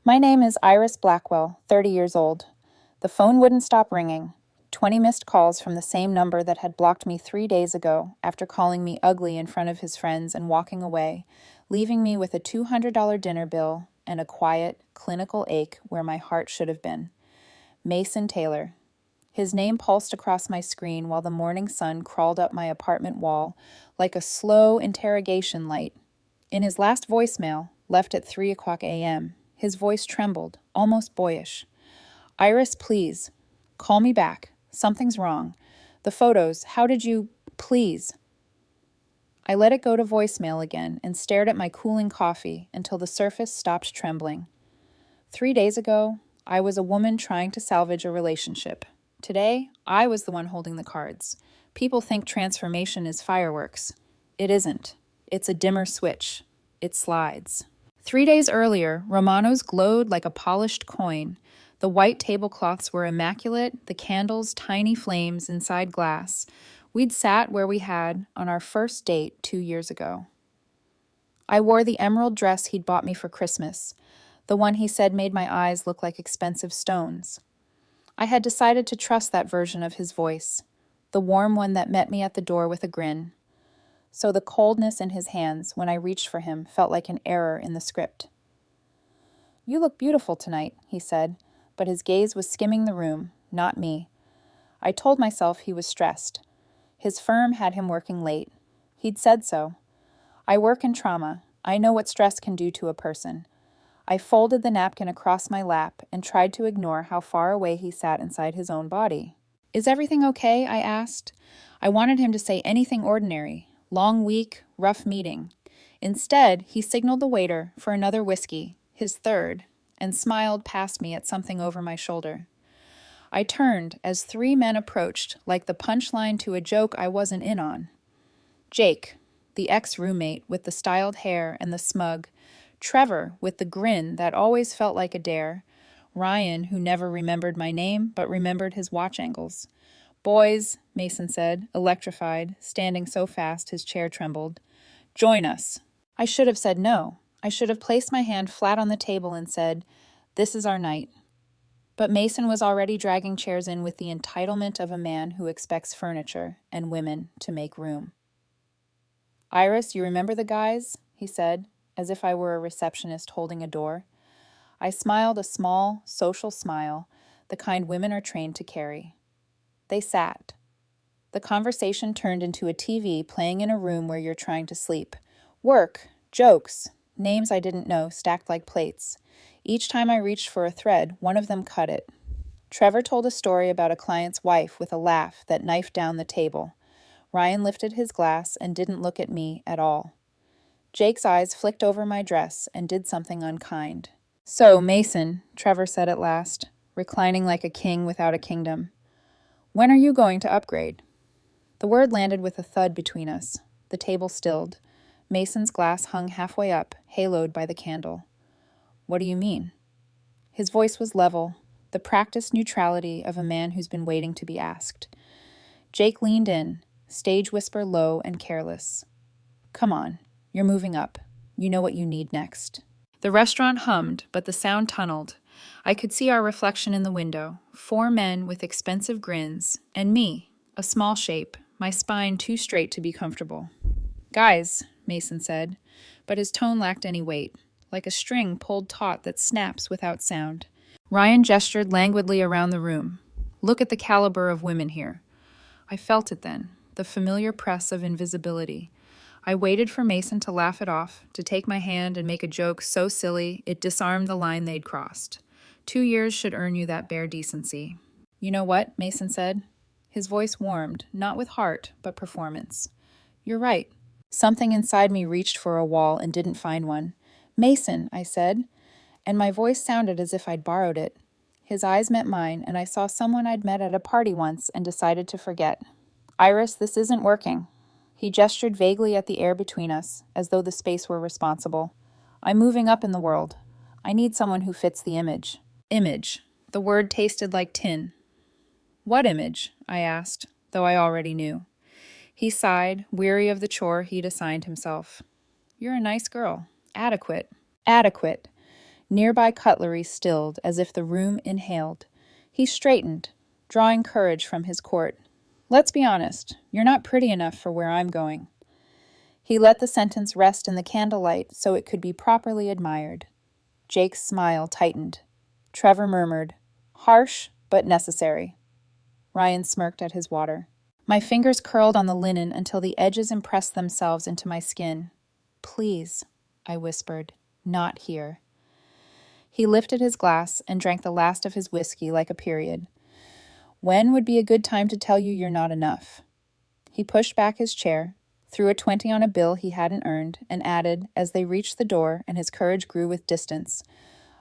My name is Iris Blackwell, 30 years old. The phone wouldn't stop ringing. 20 missed calls from the same number that had blocked me 3 days ago after calling me ugly in front of his friends and walking away, leaving me with a $200 dinner bill and a quiet, clinical ache where my heart should have been. Mason Taylor. His name pulsed across my screen while the morning sun crawled up my apartment wall like a slow interrogation light. In his last voicemail, left at 3 o'clock a.m., his voice trembled, almost boyish. Iris, please. Call me back. Something's wrong. The photos, how did you... Please. I let it go to voicemail again and stared at my cooling coffee until the surface stopped trembling. 3 days ago, I was a woman trying to salvage a relationship. Today, I was the one holding the cards. People think transformation is fireworks. It isn't. It's a dimmer switch. It slides. 3 days earlier, Romano's glowed like a polished coin. The white tablecloths were immaculate, the candles tiny flames inside glass. We'd sat where we had on our first date 2 years ago. I wore the emerald dress he'd bought me for Christmas, the one he said made my eyes look like expensive stones. I had decided to trust that version of his voice, the warm one that met me at the door with a grin. So the coldness in his hands when I reached for him felt like an error in the script. "You look beautiful tonight," he said, but his gaze was skimming the room, not me. I told myself he was stressed. His firm had him working late. He'd said so. I work in trauma. I know what stress can do to a person. I folded the napkin across my lap and tried to ignore how far away he sat inside his own body. "Is everything okay?" I asked. I wanted him to say anything ordinary. Long week, rough meeting. Instead, he signaled the waiter for another whiskey, his third, and smiled past me at something over my shoulder. I turned as 3 men approached, like the punchline to a joke I wasn't in on. Jake, the ex-roommate with the styled hair and the smug. Trevor, with the grin that always felt like a dare. Ryan, who never remembered my name but remembered his watch angles. "Boys," Mason said, electrified, standing so fast his chair trembled. "Join us." I should have said no. I should have placed my hand flat on the table and said, "This is our night." But Mason was already dragging chairs in with the entitlement of a man who expects furniture and women to make room. "Iris, you remember the guys?" he said, as if I were a receptionist holding a door. I smiled a small, social smile, the kind women are trained to carry. They sat. The conversation turned into a TV playing in a room where you're trying to sleep. Work, jokes, names I didn't know stacked like plates. Each time I reached for a thread, one of them cut it. Trevor told a story about a client's wife with a laugh that knifed down the table. Ryan lifted his glass and didn't look at me at all. Jake's eyes flicked over my dress and did something unkind. "So, Mason," Trevor said at last, reclining like a king without a kingdom, "when are you going to upgrade?" The word landed with a thud between us. The table stilled. Mason's glass hung halfway up, haloed by the candle. "What do you mean?" His voice was level, the practiced neutrality of a man who's been waiting to be asked. Jake leaned in, stage whisper low and careless. "Come on, you're moving up. You know what you need next." The restaurant hummed, but the sound tunneled. I could see our reflection in the window, 4 men with expensive grins, and me, a small shape, my spine too straight to be comfortable. "Guys," Mason said, but his tone lacked any weight, like a string pulled taut that snaps without sound. Ryan gestured languidly around the room. "Look at the caliber of women here." I felt it then, the familiar press of invisibility. I waited for Mason to laugh it off, to take my hand and make a joke so silly it disarmed the line they'd crossed. 2 years should earn you that bare decency. "You know what?" Mason said. His voice warmed, not with heart, but performance. "You're right." Something inside me reached for a wall and didn't find one. "Mason," I said, and my voice sounded as if I'd borrowed it. His eyes met mine, and I saw someone I'd met at a party once and decided to forget. "Iris, this isn't working." He gestured vaguely at the air between us, as though the space were responsible. "I'm moving up in the world. I need someone who fits the image." Image. The word tasted like tin. "What image?" I asked, though I already knew. He sighed, weary of the chore he'd assigned himself. "You're a nice girl. Adequate." Adequate. Nearby cutlery stilled as if the room inhaled. He straightened, drawing courage from his court. "Let's be honest, you're not pretty enough for where I'm going." He let the sentence rest in the candlelight so it could be properly admired. Jake's smile tightened. Trevor murmured, "Harsh, but necessary." Ryan smirked at his water. My fingers curled on the linen until the edges impressed themselves into my skin. "Please," I whispered, "not here." He lifted his glass and drank the last of his whiskey like a period. "When would be a good time to tell you you're not enough?" He pushed back his chair, threw a 20 on a bill he hadn't earned, and added, as they reached the door and his courage grew with distance,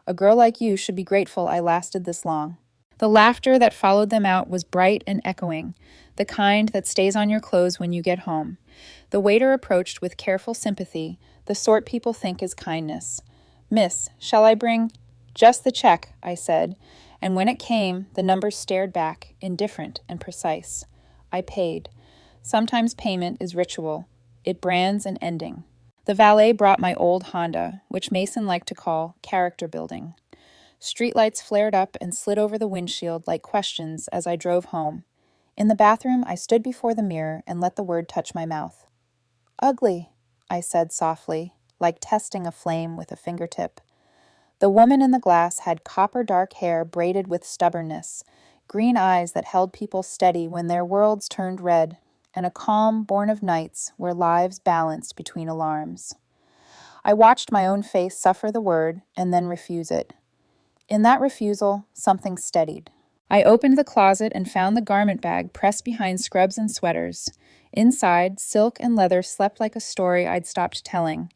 "A girl like you should be grateful I lasted this long." The laughter that followed them out was bright and echoing, the kind that stays on your clothes when you get home. The waiter approached with careful sympathy, the sort people think is kindness. "Miss, shall I bring—" "Just the check," I said, and when it came, the number stared back, indifferent and precise. I paid. Sometimes payment is ritual. It brands an ending. The valet brought my old Honda, which Mason liked to call character building. Streetlights flared up and slid over the windshield like questions as I drove home. In the bathroom, I stood before the mirror and let the word touch my mouth. "Ugly," I said softly, like testing a flame with a fingertip. The woman in the glass had copper-dark hair braided with stubbornness, green eyes that held people steady when their worlds turned red, and a calm born of nights where lives balanced between alarms. I watched my own face suffer the word and then refuse it. In that refusal, something steadied. I opened the closet and found the garment bag pressed behind scrubs and sweaters. Inside, silk and leather slept like a story I'd stopped telling,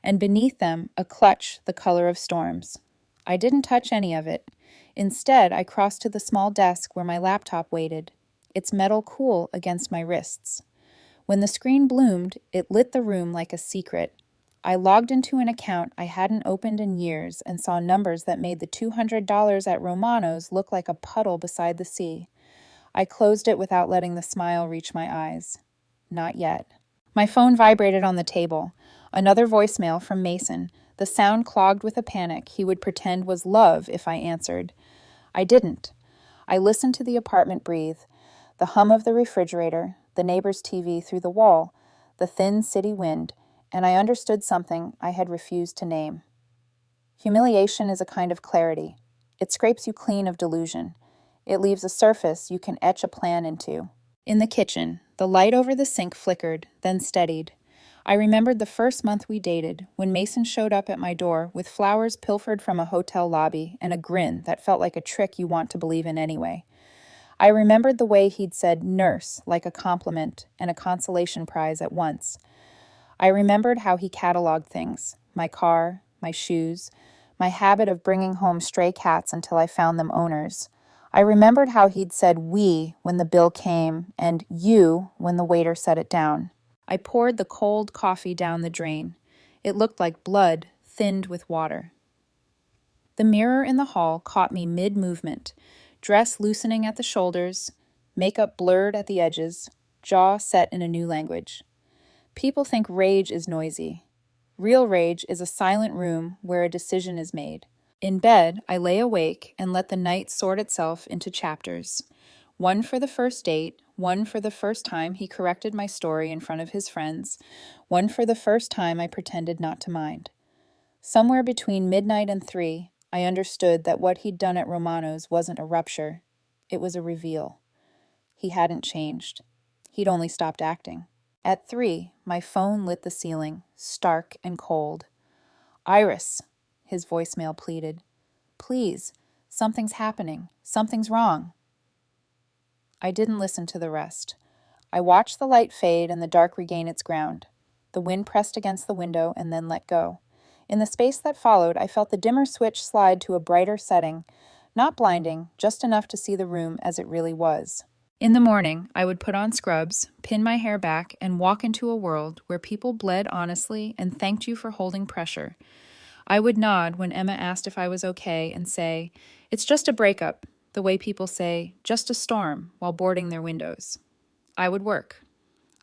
and beneath them, a clutch the color of storms. I didn't touch any of it. Instead, I crossed to the small desk where my laptop waited, its metal cool against my wrists. When the screen bloomed, it lit the room like a secret. I logged into an account I hadn't opened in years and saw numbers that made the $200 at Romano's look like a puddle beside the sea. I closed it without letting the smile reach my eyes. Not yet. My phone vibrated on the table. Another voicemail from Mason, the sound clogged with a panic he would pretend was love if I answered. I didn't. I listened to the apartment breathe, the hum of the refrigerator, the neighbor's TV through the wall, the thin city wind, and I understood something I had refused to name. Humiliation is a kind of clarity. It scrapes you clean of delusion. It leaves a surface you can etch a plan into. In the kitchen, the light over the sink flickered, then steadied. I remembered the first month we dated, when Mason showed up at my door with flowers pilfered from a hotel lobby and a grin that felt like a trick you want to believe in anyway. I remembered the way he'd said nurse like a compliment and a consolation prize at once. I remembered how he cataloged things, my car, my shoes, my habit of bringing home stray cats until I found them owners. I remembered how he'd said we when the bill came and you when the waiter set it down. I poured the cold coffee down the drain. It looked like blood thinned with water. The mirror in the hall caught me mid-movement, dress loosening at the shoulders, makeup blurred at the edges, jaw set in a new language. People think rage is noisy. Real rage is a silent room where a decision is made. In bed, I lay awake and let the night sort itself into chapters. One for the first date, one for the first time he corrected my story in front of his friends, one for the first time I pretended not to mind. Somewhere between midnight and 3, I understood that what he'd done at Romano's wasn't a rupture. It was a reveal. He hadn't changed. He'd only stopped acting. At 3, my phone lit the ceiling, stark and cold. "Iris," his voicemail pleaded. "Please, something's happening. Something's wrong." I didn't listen to the rest. I watched the light fade and the dark regain its ground. The wind pressed against the window and then let go. In the space that followed, I felt the dimmer switch slide to a brighter setting, not blinding, just enough to see the room as it really was. In the morning, I would put on scrubs, pin my hair back, and walk into a world where people bled honestly and thanked you for holding pressure. I would nod when Emma asked if I was okay and say, "It's just a breakup," the way people say, "just a storm," while boarding their windows. I would work.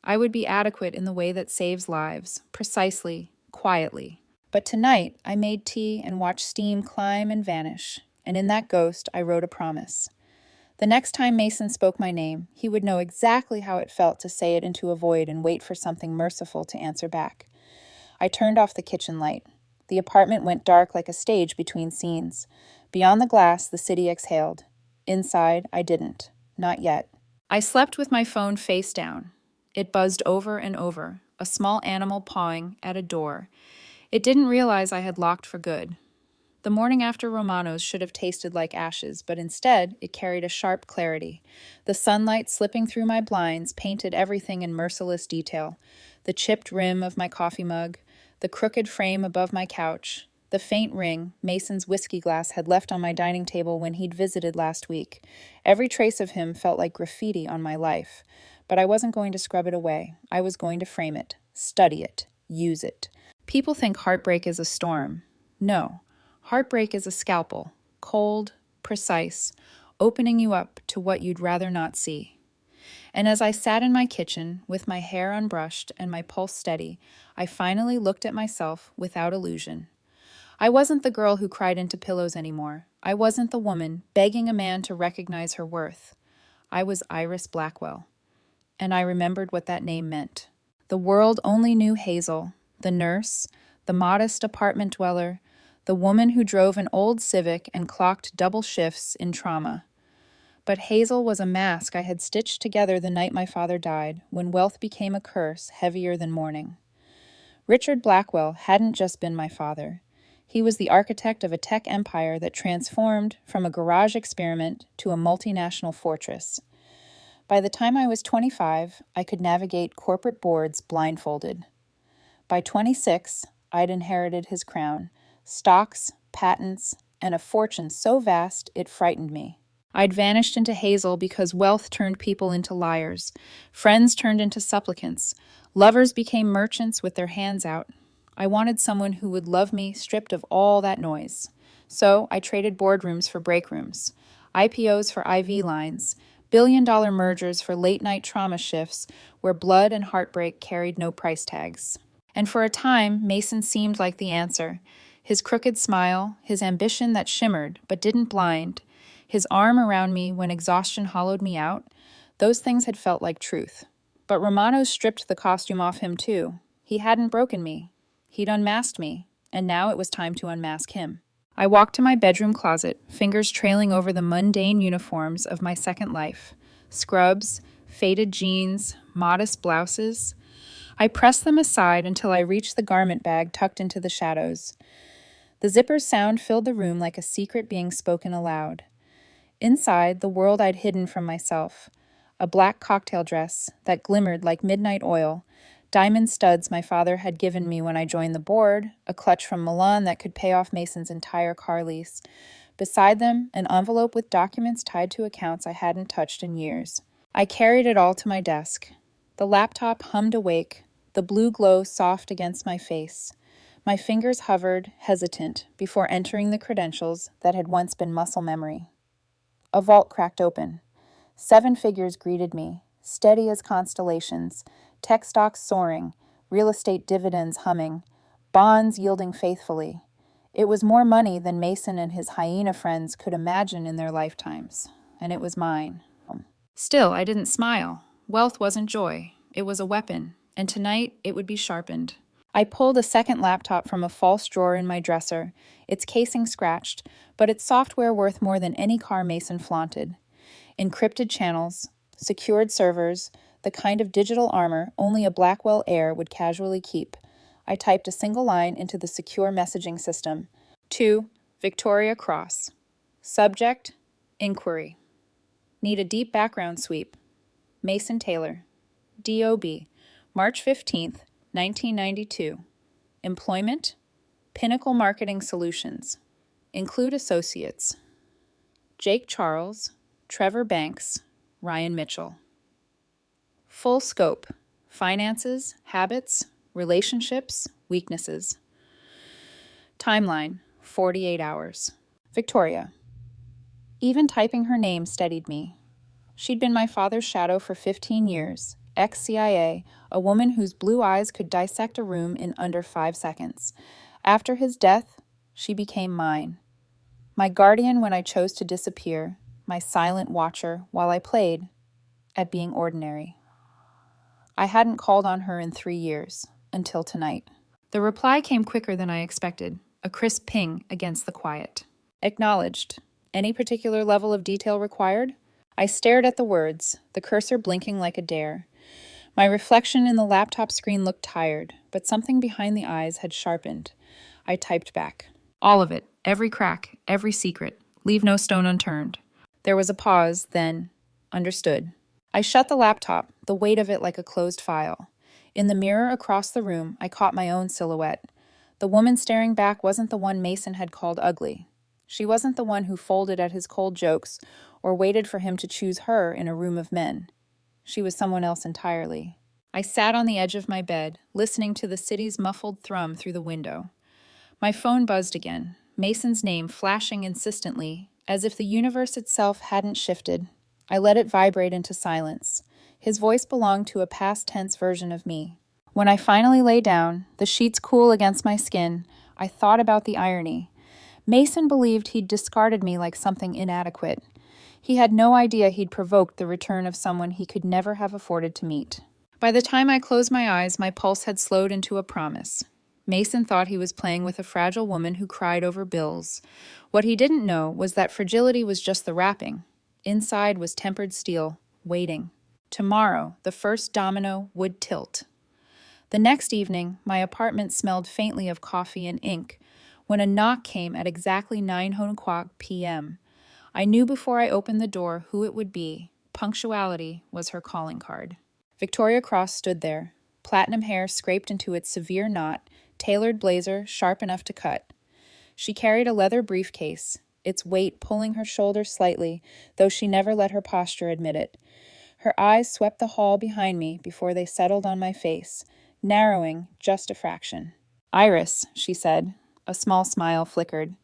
I would be adequate in the way that saves lives, precisely, quietly. But tonight, I made tea and watched steam climb and vanish, and in that ghost, I wrote a promise. The next time Mason spoke my name, he would know exactly how it felt to say it into a void and wait for something merciful to answer back. I turned off the kitchen light. The apartment went dark like a stage between scenes. Beyond the glass, the city exhaled. Inside, I didn't. Not yet. I slept with my phone face down. It buzzed over and over, a small animal pawing at a door. It didn't realize I had locked for good. The morning after Romano's should have tasted like ashes, but instead it carried a sharp clarity. The sunlight slipping through my blinds painted everything in merciless detail. The chipped rim of my coffee mug, the crooked frame above my couch, the faint ring Mason's whiskey glass had left on my dining table when he'd visited last week. Every trace of him felt like graffiti on my life. But I wasn't going to scrub it away. I was going to frame it, study it, use it. People think heartbreak is a storm. No. Heartbreak is a scalpel, cold, precise, opening you up to what you'd rather not see. And as I sat in my kitchen, with my hair unbrushed and my pulse steady, I finally looked at myself without illusion. I wasn't the girl who cried into pillows anymore. I wasn't the woman begging a man to recognize her worth. I was Iris Blackwell. And I remembered what that name meant. The world only knew Hazel, the nurse, the modest apartment dweller, the woman who drove an old Civic and clocked double shifts in trauma. But Hazel was a mask I had stitched together the night my father died, when wealth became a curse heavier than mourning. Richard Blackwell hadn't just been my father. He was the architect of a tech empire that transformed from a garage experiment to a multinational fortress. By the time I was 25, I could navigate corporate boards blindfolded. By 26, I'd inherited his crown, stocks, patents, and a fortune so vast it frightened me. I'd vanished into Hazel because wealth turned people into liars, friends turned into supplicants, lovers became merchants with their hands out. I wanted someone who would love me stripped of all that noise. So I traded boardrooms for break rooms, IPOs for IV lines, billion-dollar mergers for late-night trauma shifts where blood and heartbreak carried no price tags. And for a time, Mason seemed like the answer. His crooked smile, his ambition that shimmered but didn't blind, his arm around me when exhaustion hollowed me out, those things had felt like truth. But Romano stripped the costume off him too. He hadn't broken me. He'd unmasked me, and now it was time to unmask him. I walked to my bedroom closet, fingers trailing over the mundane uniforms of my second life. Scrubs, faded jeans, modest blouses. I pressed them aside until I reached the garment bag tucked into the shadows. The zipper's sound filled the room like a secret being spoken aloud. Inside, the world I'd hidden from myself. A black cocktail dress that glimmered like midnight oil, diamond studs my father had given me when I joined the board, a clutch from Milan that could pay off Mason's entire car lease. Beside them, an envelope with documents tied to accounts I hadn't touched in years. I carried it all to my desk. The laptop hummed awake, the blue glow soft against my face. My fingers hovered, hesitant, before entering the credentials that had once been muscle memory. A vault cracked open. 7 figures greeted me, steady as constellations, tech stocks soaring, real estate dividends humming, bonds yielding faithfully. It was more money than Mason and his hyena friends could imagine in their lifetimes, and it was mine. Still, I didn't smile. Wealth wasn't joy. It was a weapon, and tonight it would be sharpened. I pulled a second laptop from a false drawer in my dresser, its casing scratched, but its software worth more than any car Mason flaunted. Encrypted channels, secured servers, the kind of digital armor only a Blackwell heir would casually keep. I typed a single line into the secure messaging system. To Victoria Cross. Subject, inquiry. Need a deep background sweep. Mason Taylor. D.O.B. March 15th, 1992. Employment, Pinnacle Marketing Solutions. Include associates. Jake Charles, Trevor Banks, Ryan Mitchell. Full scope, finances, habits, relationships, weaknesses. Timeline, 48 hours. Victoria. Even typing her name steadied me. She'd been my father's shadow for 15 years, ex-CIA, a woman whose blue eyes could dissect a room in under 5 seconds. After his death, she became mine. My guardian when I chose to disappear, my silent watcher while I played at being ordinary. I hadn't called on her in 3 years, until tonight. The reply came quicker than I expected, a crisp ping against the quiet. Acknowledged. Any particular level of detail required? I stared at the words, the cursor blinking like a dare. My reflection in the laptop screen looked tired, but something behind the eyes had sharpened. I typed back. All of it, every crack, every secret. Leave no stone unturned. There was a pause, then, understood. I shut the laptop, the weight of it like a closed file. In the mirror across the room, I caught my own silhouette. The woman staring back wasn't the one Mason had called ugly. She wasn't the one who folded at his cold jokes or waited for him to choose her in a room of men. She was someone else entirely. I sat on the edge of my bed, listening to the city's muffled thrum through the window. My phone buzzed again, Mason's name flashing insistently, as if the universe itself hadn't shifted. I let it vibrate into silence. His voice belonged to a past tense version of me. When I finally lay down, the sheets cool against my skin, I thought about the irony. Mason believed he'd discarded me like something inadequate. He had no idea he'd provoked the return of someone he could never have afforded to meet. By the time I closed my eyes, my pulse had slowed into a promise. Mason thought he was playing with a fragile woman who cried over bills. What he didn't know was that fragility was just the wrapping. Inside was tempered steel, waiting. Tomorrow, the first domino would tilt. The next evening, my apartment smelled faintly of coffee and ink, when a knock came at exactly 9:00 p.m. I knew before I opened the door who it would be. Punctuality was her calling card. Victoria Cross stood there, platinum hair scraped into its severe knot, tailored blazer sharp enough to cut. She carried a leather briefcase, its weight pulling her shoulders slightly, though she never let her posture admit it. Her eyes swept the hall behind me before they settled on my face, narrowing just a fraction. "Iris," she said. A small smile flickered.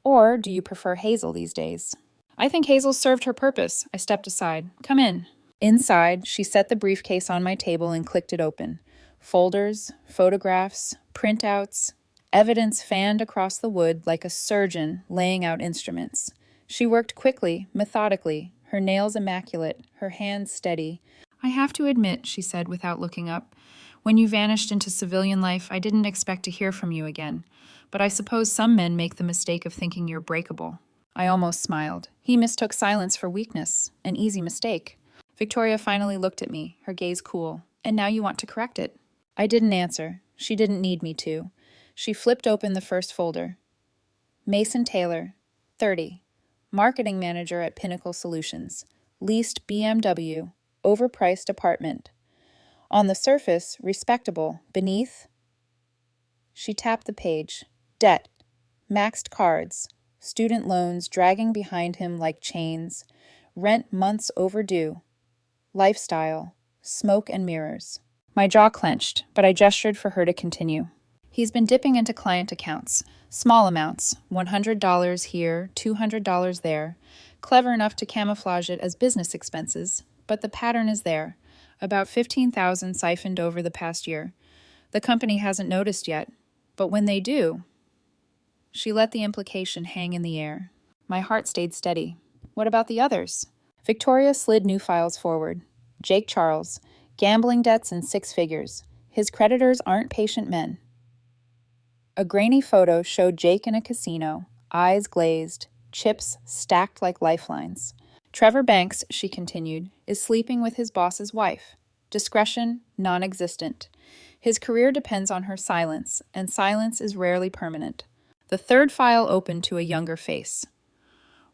"Or do you prefer Hazel these days?" "I think Hazel served her purpose." I stepped aside. "Come in." Inside, she set the briefcase on my table and clicked it open. Folders, photographs, printouts, evidence fanned across the wood like a surgeon laying out instruments. She worked quickly, methodically, her nails immaculate, her hands steady. "I have to admit," she said without looking up, "when you vanished into civilian life, I didn't expect to hear from you again. But I suppose some men make the mistake of thinking you're breakable." I almost smiled. He mistook silence for weakness, an easy mistake. Victoria finally looked at me, her gaze cool. "And now you want to correct it?" I didn't answer. She didn't need me to. She flipped open the first folder. Mason Taylor, 30, marketing manager at Pinnacle Solutions, leased BMW, overpriced apartment. On the surface, respectable. Beneath, she tapped the page. Debt, maxed cards, student loans dragging behind him like chains, rent months overdue, lifestyle, smoke and mirrors. My jaw clenched, but I gestured for her to continue. He's been dipping into client accounts, small amounts, $100 here, $200 there, clever enough to camouflage it as business expenses, but the pattern is there, about $15,000 siphoned over the past year. The company hasn't noticed yet, but when they do... She let the implication hang in the air. My heart stayed steady. What about the others? Victoria slid new files forward. Jake Charles, gambling debts in 6 figures. His creditors aren't patient men. A grainy photo showed Jake in a casino, eyes glazed, chips stacked like lifelines. Trevor Banks, she continued, is sleeping with his boss's wife. Discretion, non-existent. His career depends on her silence, and silence is rarely permanent. The third file opened to a younger face.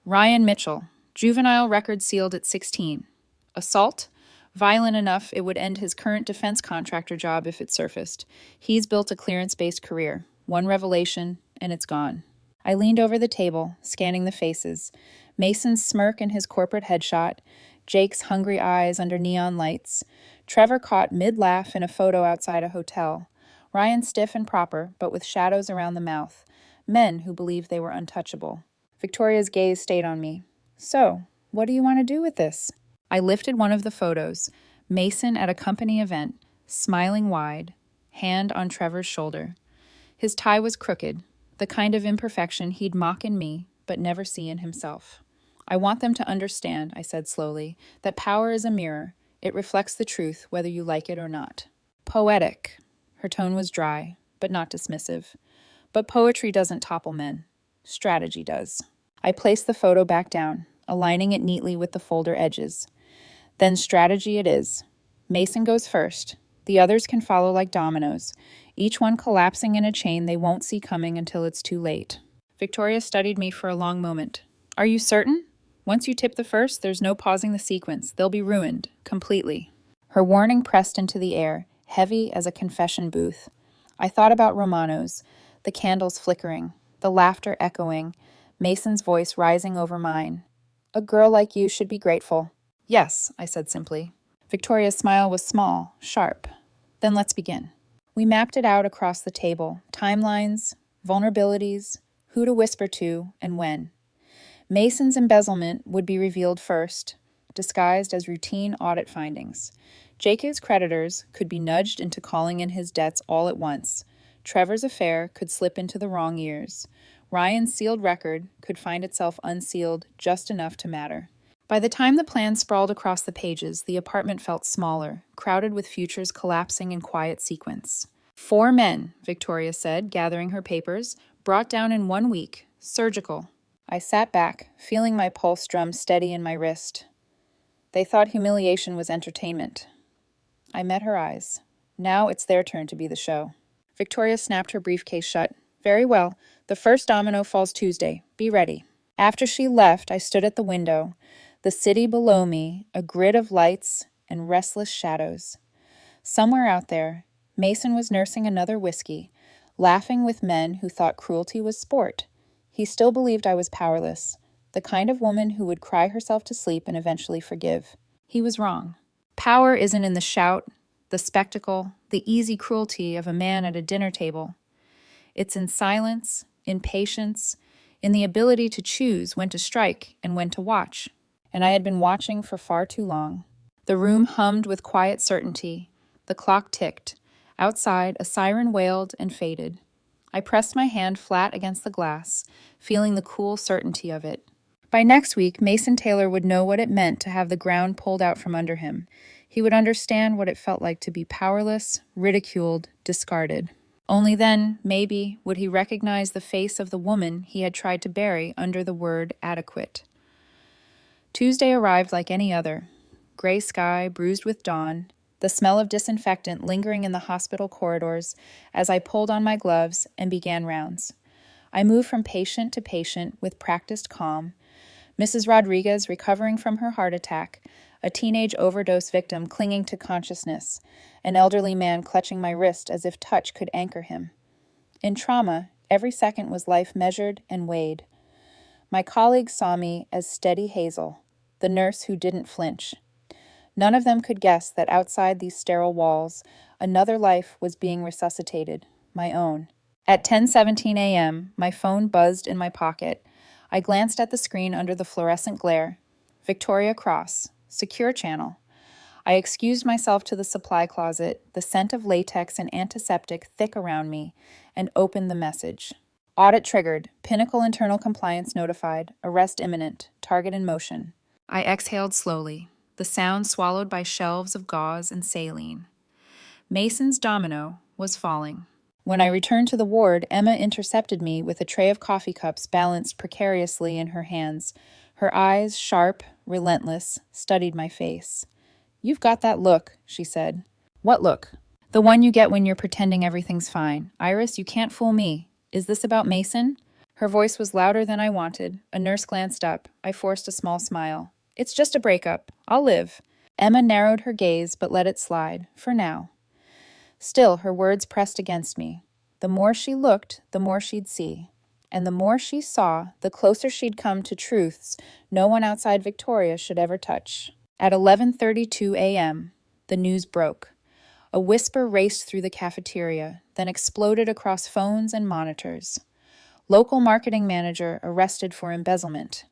Ryan Mitchell, juvenile record sealed at 16. Assault? Violent enough it would end his current defense contractor job if it surfaced. He's built a clearance-based career. One revelation, and it's gone. I leaned over the table, scanning the faces. Mason's smirk in his corporate headshot, Jake's hungry eyes under neon lights. Trevor caught mid-laugh in a photo outside a hotel. Ryan stiff and proper, but with shadows around the mouth. Men who believed they were untouchable. Victoria's gaze stayed on me. "So, what do you want to do with this?" I lifted one of the photos, Mason at a company event, smiling wide, hand on Trevor's shoulder. His tie was crooked, the kind of imperfection he'd mock in me, but never see in himself. I want them to understand, I said slowly, that power is a mirror. It reflects the truth, whether you like it or not. Poetic. Her tone was dry, but not dismissive. But poetry doesn't topple men. Strategy does. I placed the photo back down, aligning it neatly with the folder edges. Then strategy it is. Mason goes first. The others can follow like dominoes, each one collapsing in a chain they won't see coming until it's too late. Victoria studied me for a long moment. Are you certain? Once you tip the first, there's no pausing the sequence. They'll be ruined, completely. Her warning pressed into the air, heavy as a confession booth. I thought about Romano's, the candles flickering, the laughter echoing, Mason's voice rising over mine. A girl like you should be grateful. Yes, I said simply. Victoria's smile was small, sharp. Then let's begin. We mapped it out across the table, timelines, vulnerabilities, who to whisper to, and when. Mason's embezzlement would be revealed first, disguised as routine audit findings. Jacob's creditors could be nudged into calling in his debts all at once. Trevor's affair could slip into the wrong ears. Ryan's sealed record could find itself unsealed just enough to matter. By the time the plan sprawled across the pages, the apartment felt smaller, crowded with futures collapsing in quiet sequence. 4 men, Victoria said, gathering her papers, brought down in 1 week, surgical. I sat back, feeling my pulse drum steady in my wrist. They thought humiliation was entertainment. I met her eyes. Now it's their turn to be the show. Victoria snapped her briefcase shut. Very well. The first domino falls Tuesday. Be ready. After she left, I stood at the window. The city below me, a grid of lights and restless shadows. Somewhere out there, Mason was nursing another whiskey, laughing with men who thought cruelty was sport. He still believed I was powerless, the kind of woman who would cry herself to sleep and eventually forgive. He was wrong. Power isn't in the shout, the spectacle, the easy cruelty of a man at a dinner table. It's in silence, in patience, in the ability to choose when to strike and when to watch. And I had been watching for far too long. The room hummed with quiet certainty. The clock ticked. Outside, a siren wailed and faded. I pressed my hand flat against the glass, feeling the cool certainty of it. By next week, Mason Taylor would know what it meant to have the ground pulled out from under him. He would understand what it felt like to be powerless, ridiculed, discarded. Only then, maybe, would he recognize the face of the woman he had tried to bury under the word adequate. Tuesday arrived like any other. Gray sky, bruised with dawn, the smell of disinfectant lingering in the hospital corridors as I pulled on my gloves and began rounds. I moved from patient to patient with practiced calm. Mrs. Rodriguez recovering from her heart attack, a teenage overdose victim clinging to consciousness, an elderly man clutching my wrist as if touch could anchor him. In trauma, every second was life measured and weighed. My colleagues saw me as steady Hazel, the nurse who didn't flinch. None of them could guess that outside these sterile walls, another life was being resuscitated, my own. At 10:17 a.m., my phone buzzed in my pocket. I glanced at the screen under the fluorescent glare. Victoria Cross, secure channel. I excused myself to the supply closet, the scent of latex and antiseptic thick around me, and opened the message. Audit triggered, Pinnacle internal compliance notified, arrest imminent, target in motion. I exhaled slowly, the sound swallowed by shelves of gauze and saline. Mason's domino was falling. When I returned to the ward, Emma intercepted me with a tray of coffee cups balanced precariously in her hands. Her eyes, sharp, relentless, studied my face. "You've got that look," she said. "What look?" "The one you get when you're pretending everything's fine. Iris, you can't fool me. Is this about Mason?" Her voice was louder than I wanted. A nurse glanced up. I forced a small smile. "It's just a breakup. I'll live." Emma narrowed her gaze but let it slide, for now. Still, her words pressed against me. The more she looked, the more she'd see. And the more she saw, the closer she'd come to truths no one outside Victoria should ever touch. At 11:32 a.m., the news broke. A whisper raced through the cafeteria, then exploded across phones and monitors. Local marketing manager arrested for embezzlement.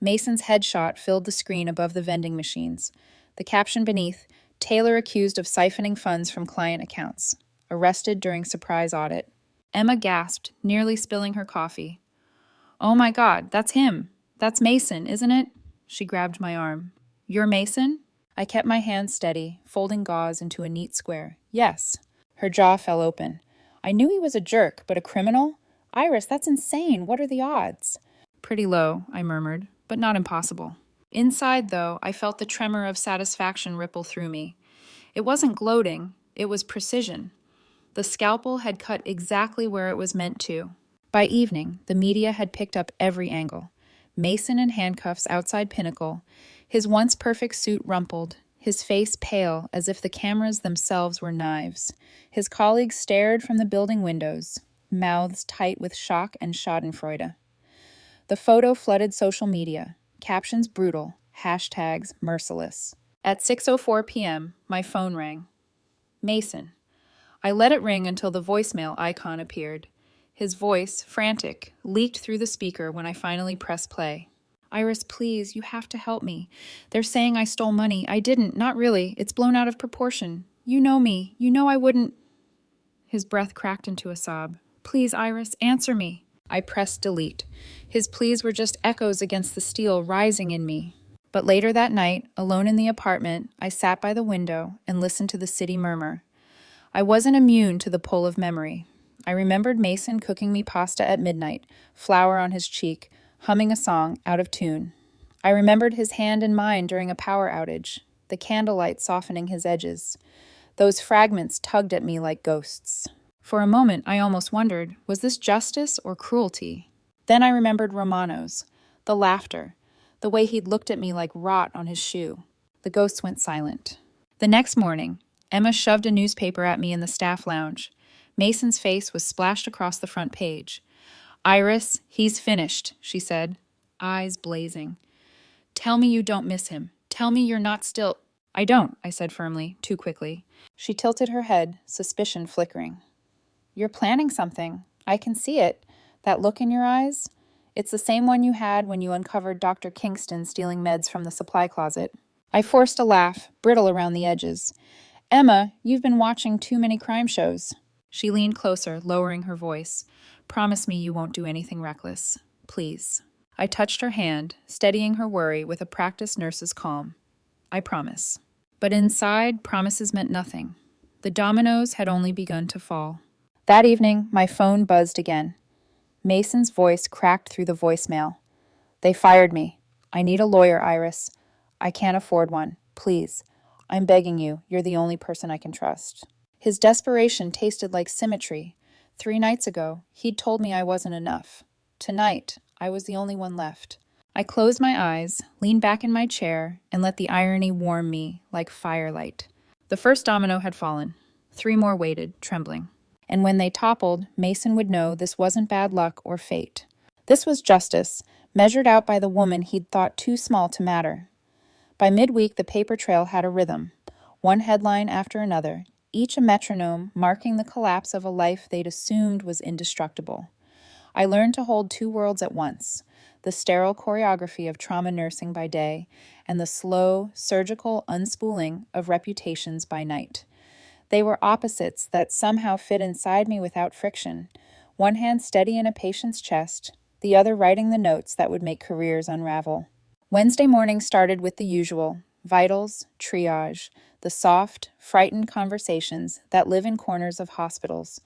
Mason's headshot filled the screen above the vending machines. The caption beneath, Taylor accused of siphoning funds from client accounts. Arrested during surprise audit. Emma gasped, nearly spilling her coffee. Oh my God, that's him. That's Mason, isn't it? She grabbed my arm. You're Mason? I kept my hand steady, folding gauze into a neat square. Yes. Her jaw fell open. I knew he was a jerk, but a criminal? Iris, that's insane. What are the odds? Pretty low, I murmured, but not impossible. Inside, though, I felt the tremor of satisfaction ripple through me. It wasn't gloating, it was precision. The scalpel had cut exactly where it was meant to. By evening, the media had picked up every angle. Mason in handcuffs outside Pinnacle, his once perfect suit rumpled, his face pale as if the cameras themselves were knives. His colleagues stared from the building windows, mouths tight with shock and schadenfreude. The photo flooded social media, captions brutal, hashtags merciless. At 6:04 p.m., my phone rang. Mason. I let it ring until the voicemail icon appeared. His voice, frantic, leaked through the speaker when I finally pressed play. Iris, please, you have to help me. They're saying I stole money. I didn't, not really. It's blown out of proportion. You know me. You know I wouldn't. His breath cracked into a sob. Please, Iris, answer me. I pressed delete. His pleas were just echoes against the steel rising in me. But later that night, alone in the apartment, I sat by the window and listened to the city murmur. I wasn't immune to the pull of memory. I remembered Mason cooking me pasta at midnight, flour on his cheek, humming a song out of tune. I remembered his hand in mine during a power outage, the candlelight softening his edges. Those fragments tugged at me like ghosts. For a moment, I almost wondered, was this justice or cruelty? Then I remembered Romano's, the laughter, the way he'd looked at me like rot on his shoe. The ghosts went silent. The next morning, Emma shoved a newspaper at me in the staff lounge. Mason's face was splashed across the front page. Iris, he's finished, she said, eyes blazing. Tell me you don't miss him. Tell me you're not still. I don't, I said firmly, too quickly. She tilted her head, suspicion flickering. You're planning something. I can see it. That look in your eyes. It's the same one you had when you uncovered Dr. Kingston stealing meds from the supply closet. I forced a laugh, brittle around the edges. Emma, you've been watching too many crime shows. She leaned closer, lowering her voice. Promise me you won't do anything reckless. Please. I touched her hand, steadying her worry with a practiced nurse's calm. I promise. But inside, promises meant nothing. The dominoes had only begun to fall. That evening, my phone buzzed again. Mason's voice cracked through the voicemail. They fired me. I need a lawyer, Iris. I can't afford one. Please. I'm begging you. You're the only person I can trust. His desperation tasted like symmetry. 3 nights ago, he'd told me I wasn't enough. Tonight, I was the only one left. I closed my eyes, leaned back in my chair, and let the irony warm me like firelight. The first domino had fallen. 3 more waited, trembling. And when they toppled, Mason would know this wasn't bad luck or fate. This was justice, measured out by the woman he'd thought too small to matter. By midweek, the paper trail had a rhythm. One headline after another, each a metronome marking the collapse of a life they'd assumed was indestructible. I learned to hold 2 worlds at once, the sterile choreography of trauma nursing by day and the slow, surgical unspooling of reputations by night. They were opposites that somehow fit inside me without friction, one hand steady in a patient's chest, the other writing the notes that would make careers unravel. Wednesday morning started with the usual, vitals, triage, the soft, frightened conversations that live in corners of hospitals.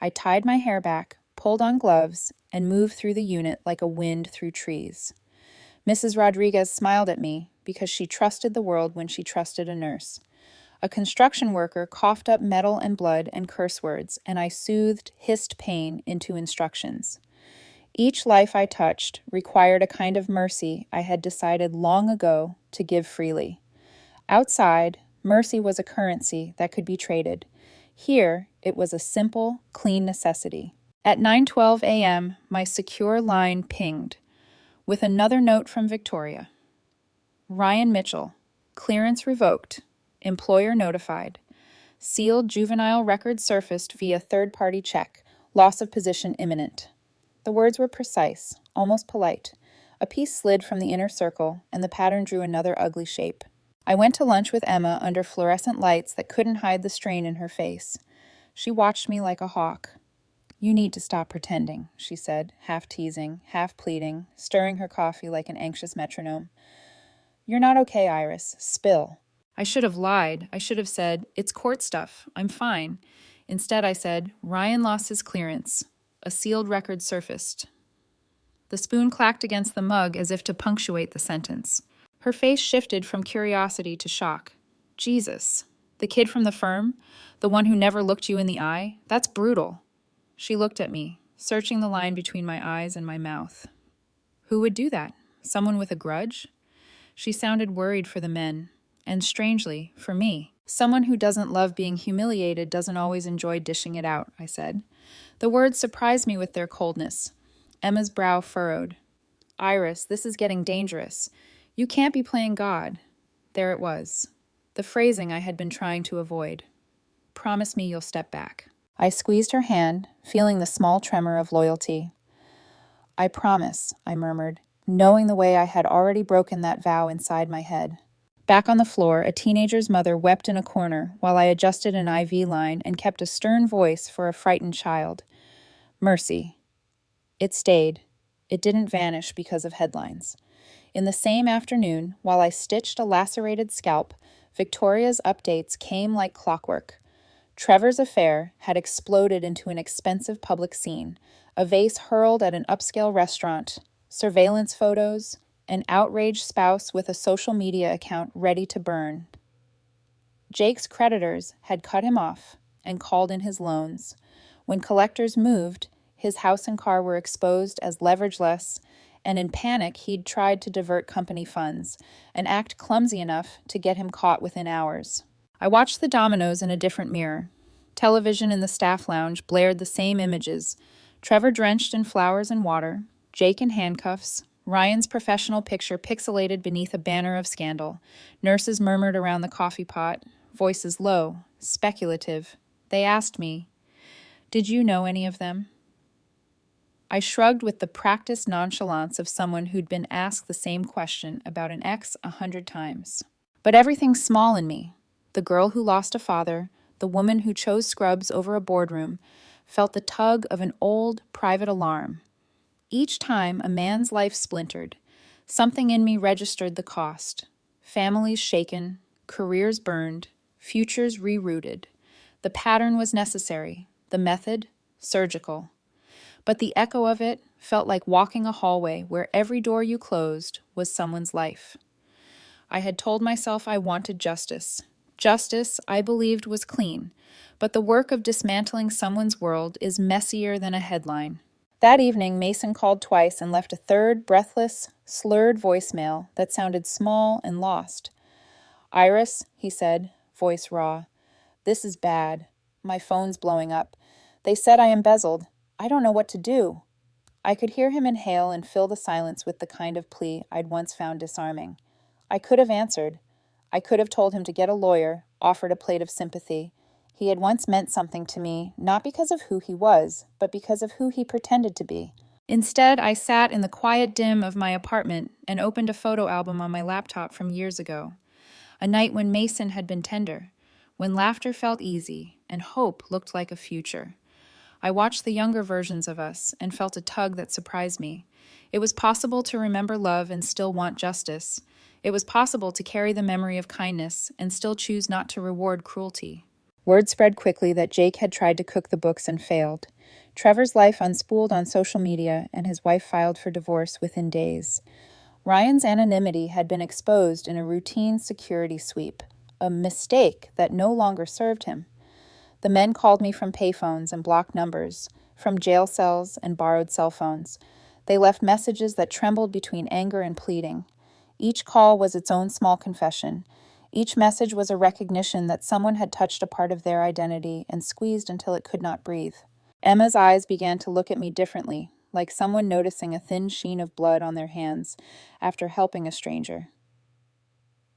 I tied my hair back, pulled on gloves, and moved through the unit like a wind through trees. Mrs. Rodriguez smiled at me because she trusted the world when she trusted a nurse. A construction worker coughed up metal and blood and curse words, and I soothed, hissed pain into instructions. Each life I touched required a kind of mercy I had decided long ago to give freely. Outside, mercy was a currency that could be traded. Here, it was a simple, clean necessity. At 9:12 a.m., my secure line pinged, with another note from Victoria. Ryan Mitchell, clearance revoked, employer notified. Sealed juvenile record surfaced via third-party check, loss of position imminent. The words were precise, almost polite. A piece slid from the inner circle, and the pattern drew another ugly shape. I went to lunch with Emma under fluorescent lights that couldn't hide the strain in her face. She watched me like a hawk. You need to stop pretending, she said, half teasing, half pleading, stirring her coffee like an anxious metronome. You're not okay, Iris. Spill. I should have lied. I should have said, it's court stuff. I'm fine. Instead, I said, Ryan lost his clearance. A sealed record surfaced. The spoon clacked against the mug as if to punctuate the sentence. Her face shifted from curiosity to shock. Jesus. The kid from the firm? The one who never looked you in the eye? That's brutal. She looked at me, searching the line between my eyes and my mouth. Who would do that? Someone with a grudge? She sounded worried for the men, and strangely, for me. Someone who doesn't love being humiliated doesn't always enjoy dishing it out, I said. The words surprised me with their coldness. Emma's brow furrowed. Iris, this is getting dangerous. You can't be playing God. There it was. The phrasing I had been trying to avoid. Promise me you'll step back. I squeezed her hand, feeling the small tremor of loyalty. I promise, I murmured, knowing the way I had already broken that vow inside my head. Back on the floor, a teenager's mother wept in a corner while I adjusted an IV line and kept a stern voice for a frightened child. Mercy. It stayed. It didn't vanish because of headlines. In the same afternoon, while I stitched a lacerated scalp, Victoria's updates came like clockwork. Trevor's affair had exploded into an expensive public scene, a vase hurled at an upscale restaurant, surveillance photos, an outraged spouse with a social media account ready to burn. Jake's creditors had cut him off and called in his loans. When collectors moved, his house and car were exposed as leverageless, and in panic he'd tried to divert company funds, an act clumsy enough to get him caught within hours. I watched the dominoes in a different mirror. Television in the staff lounge blared the same images. Trevor drenched in flowers and water, Jake in handcuffs, Ryan's professional picture pixelated beneath a banner of scandal. Nurses murmured around the coffee pot, voices low, speculative. They asked me, "Did you know any of them?" I shrugged with the practiced nonchalance of someone who'd been asked the same question about an ex 100 times. But everything small in me, the girl who lost a father, the woman who chose scrubs over a boardroom, felt the tug of an old, private alarm. Each time a man's life splintered, something in me registered the cost. Families shaken, careers burned, futures rerouted. The pattern was necessary, the method surgical. But the echo of it felt like walking a hallway where every door you closed was someone's life. I had told myself I wanted justice. Justice, I believed, was clean, but the work of dismantling someone's world is messier than a headline. That evening, Mason called twice and left a third, breathless, slurred voicemail that sounded small and lost. Iris, he said, voice raw. This is bad. My phone's blowing up. They said I embezzled. I don't know what to do. I could hear him inhale and fill the silence with the kind of plea I'd once found disarming. I could have answered. I could have told him to get a lawyer, offered a plate of sympathy. He had once meant something to me, not because of who he was, but because of who he pretended to be. Instead, I sat in the quiet dim of my apartment and opened a photo album on my laptop from years ago. A night when Mason had been tender, when laughter felt easy and hope looked like a future. I watched the younger versions of us and felt a tug that surprised me. It was possible to remember love and still want justice. It was possible to carry the memory of kindness and still choose not to reward cruelty. Word spread quickly that Jake had tried to cook the books and failed. Trevor's life unspooled on social media, and his wife filed for divorce within days. Ryan's anonymity had been exposed in a routine security sweep, a mistake that no longer served him. The men called me from payphones and blocked numbers, from jail cells and borrowed cell phones. They left messages that trembled between anger and pleading. Each call was its own small confession. Each message was a recognition that someone had touched a part of their identity and squeezed until it could not breathe. Emma's eyes began to look at me differently, like someone noticing a thin sheen of blood on their hands after helping a stranger.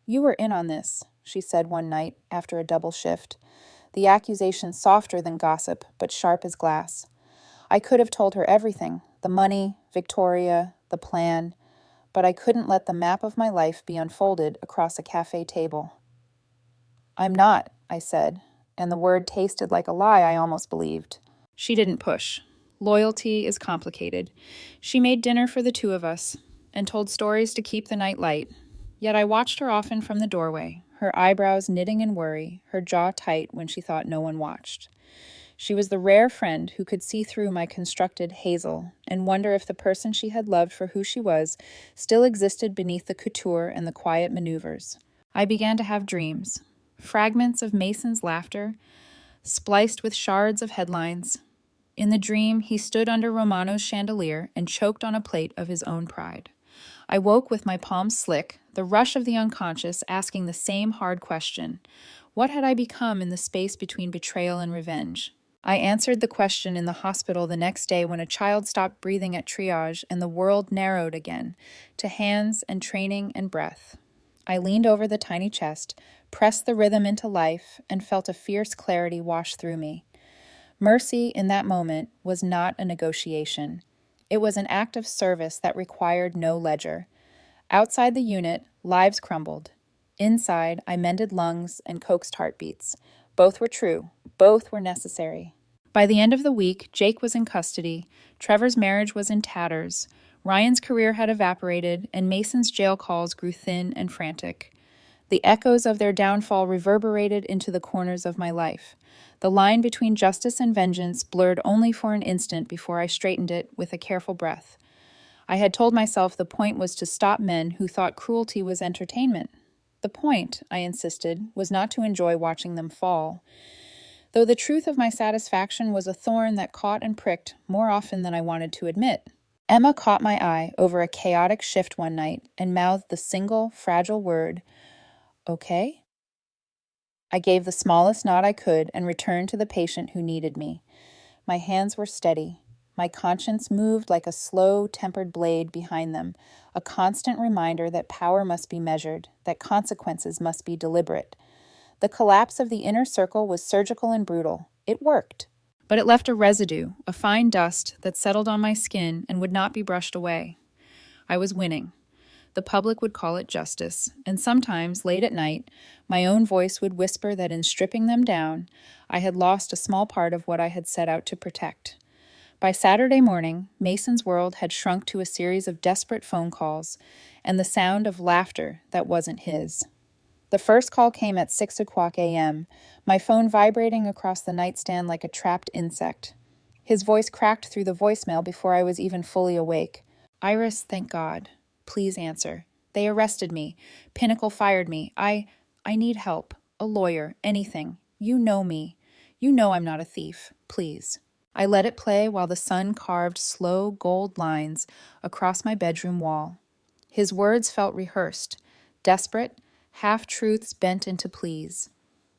You were in on this, she said one night after a double shift, the accusation softer than gossip, but sharp as glass. I could have told her everything, the money, Victoria, the plan, but I couldn't let the map of my life be unfolded across a cafe table. I'm not, I said, and the word tasted like a lie I almost believed. She didn't push. Loyalty is complicated. She made dinner for the two of us and told stories to keep the night light. Yet I watched her often from the doorway, her eyebrows knitting in worry, her jaw tight when she thought no one watched. She was the rare friend who could see through my constructed hazel and wonder if the person she had loved for who she was still existed beneath the couture and the quiet maneuvers. I began to have dreams, fragments of Mason's laughter, spliced with shards of headlines. In the dream, he stood under Romano's chandelier and choked on a plate of his own pride. I woke with my palms slick, the rush of the unconscious asking the same hard question. What had I become in the space between betrayal and revenge? I answered the question in the hospital the next day when a child stopped breathing at triage and the world narrowed again to hands and training and breath. I leaned over the tiny chest, pressed the rhythm into life, and felt a fierce clarity wash through me. Mercy in that moment was not a negotiation. It was an act of service that required no ledger. Outside the unit, lives crumbled. Inside, I mended lungs and coaxed heartbeats. Both were true. Both were necessary. By the end of the week, Jake was in custody, Trevor's marriage was in tatters, Ryan's career had evaporated, and Mason's jail calls grew thin and frantic. The echoes of their downfall reverberated into the corners of my life. The line between justice and vengeance blurred only for an instant before I straightened it with a careful breath. I had told myself the point was to stop men who thought cruelty was entertainment. The point, I insisted, was not to enjoy watching them fall. Though the truth of my satisfaction was a thorn that caught and pricked more often than I wanted to admit. Emma caught my eye over a chaotic shift one night and mouthed the single, fragile word, "Okay?" I gave the smallest nod I could and returned to the patient who needed me. My hands were steady. My conscience moved like a slow, tempered blade behind them, a constant reminder that power must be measured, that consequences must be deliberate. The collapse of the inner circle was surgical and brutal. It worked. But it left a residue, a fine dust that settled on my skin and would not be brushed away. I was winning. The public would call it justice, and sometimes, late at night, my own voice would whisper that in stripping them down, I had lost a small part of what I had set out to protect. By Saturday morning, Mason's world had shrunk to a series of desperate phone calls and the sound of laughter that wasn't his. The first call came at 6:00 a.m., my phone vibrating across the nightstand like a trapped insect. His voice cracked through the voicemail before I was even fully awake. "Iris, thank God. Please answer. They arrested me. Pinnacle fired me. I need help. A lawyer. Anything. You know me. You know I'm not a thief. Please." I let it play while the sun carved slow gold lines across my bedroom wall. His words felt rehearsed, desperate, half-truths bent into pleas.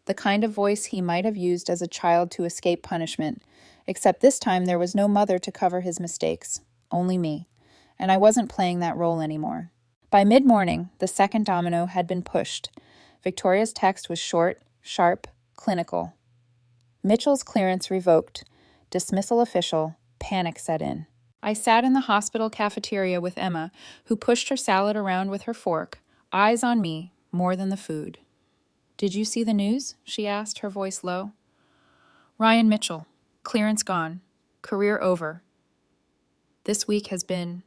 The kind of voice he might have used as a child to escape punishment, except this time there was no mother to cover his mistakes, only me, and I wasn't playing that role anymore. By mid-morning, the second domino had been pushed. Victoria's text was short, sharp, clinical. Mitchell's clearance revoked. Dismissal official. Panic set in. I sat in the hospital cafeteria with Emma, who pushed her salad around with her fork, eyes on me, more than the food. "Did you see the news?" she asked, her voice low. "Ryan Mitchell. Clearance gone. Career over. This week has been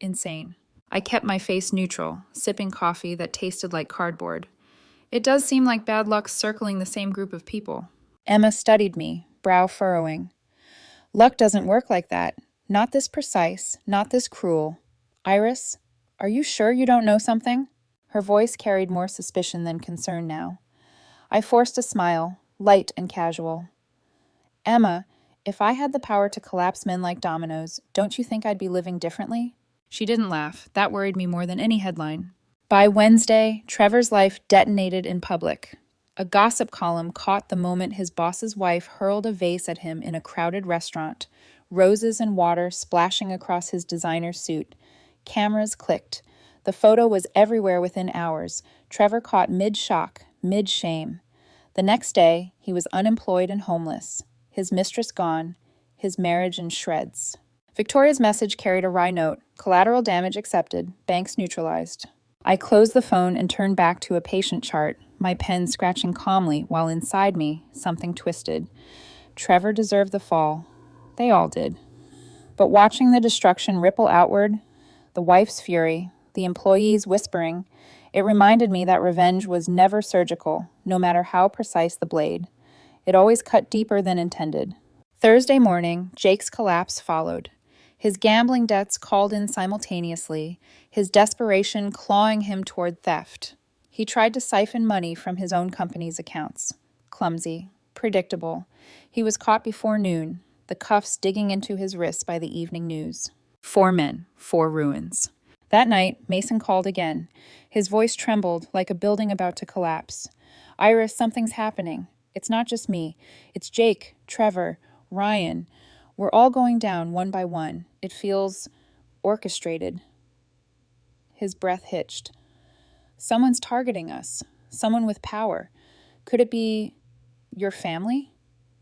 insane." I kept my face neutral, sipping coffee that tasted like cardboard. It does seem like bad luck circling the same group of people. Emma studied me, brow furrowing. "Luck doesn't work like that. Not this precise, not this cruel. Iris, are you sure you don't know something?" Her voice carried more suspicion than concern now. I forced a smile, light and casual. "Emma, if I had the power to collapse men like dominoes, don't you think I'd be living differently?" She didn't laugh. That worried me more than any headline. By Wednesday, Trevor's life detonated in public. A gossip column caught the moment his boss's wife hurled a vase at him in a crowded restaurant, roses and water splashing across his designer suit. Cameras clicked. The photo was everywhere within hours. Trevor caught mid-shock, mid-shame. The next day, he was unemployed and homeless. His mistress gone, his marriage in shreds. Victoria's message carried a wry note. Collateral damage accepted, banks neutralized. I closed the phone and turned back to a patient chart, my pen scratching calmly while inside me, something twisted. Trevor deserved the fall. They all did. But watching the destruction ripple outward, the wife's fury, the employees whispering, it reminded me that revenge was never surgical, no matter how precise the blade. It always cut deeper than intended. Thursday morning, Jake's collapse followed. His gambling debts called in simultaneously, his desperation clawing him toward theft. He tried to siphon money from his own company's accounts. Clumsy, predictable. He was caught before noon, the cuffs digging into his wrists by the evening news. 4 men, 4 ruins. That night, Mason called again. His voice trembled like a building about to collapse. Iris, something's happening. It's not just me. It's Jake, Trevor, Ryan. We're all going down one by one. It feels orchestrated. His breath hitched. Someone's targeting us. Someone with power. Could it be your family?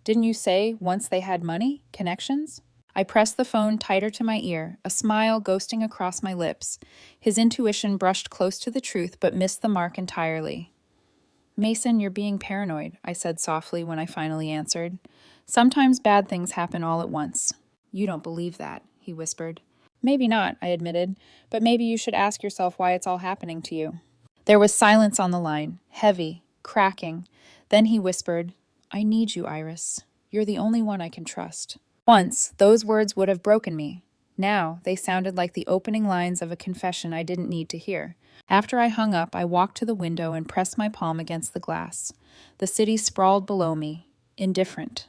Didn't you say once they had money, connections? I pressed the phone tighter to my ear, a smile ghosting across my lips. His intuition brushed close to the truth but missed the mark entirely. Mason, you're being paranoid, I said softly when I finally answered. Sometimes bad things happen all at once. You don't believe that, he whispered. Maybe not, I admitted, but maybe you should ask yourself why it's all happening to you. There was silence on the line, heavy, cracking. Then he whispered, I need you, Iris. You're the only one I can trust. Once, those words would have broken me. Now, they sounded like the opening lines of a confession I didn't need to hear. After I hung up, I walked to the window and pressed my palm against the glass. The city sprawled below me, indifferent,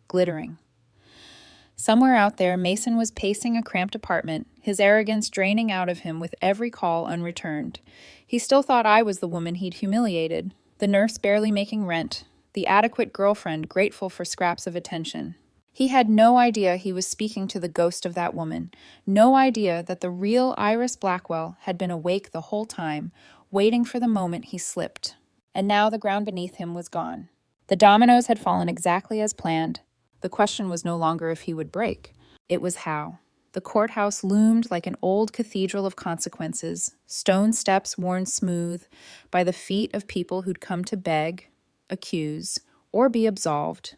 glittering. Somewhere out there, Mason was pacing a cramped apartment, his arrogance draining out of him with every call unreturned. He still thought I was the woman he'd humiliated, the nurse barely making rent, the adequate girlfriend grateful for scraps of attention. He had no idea he was speaking to the ghost of that woman, no idea that the real Iris Blackwell had been awake the whole time, waiting for the moment he slipped. And now the ground beneath him was gone. The dominoes had fallen exactly as planned. The question was no longer if he would break. It was how. The courthouse loomed like an old cathedral of consequences, stone steps worn smooth by the feet of people who'd come to beg, accuse, or be absolved.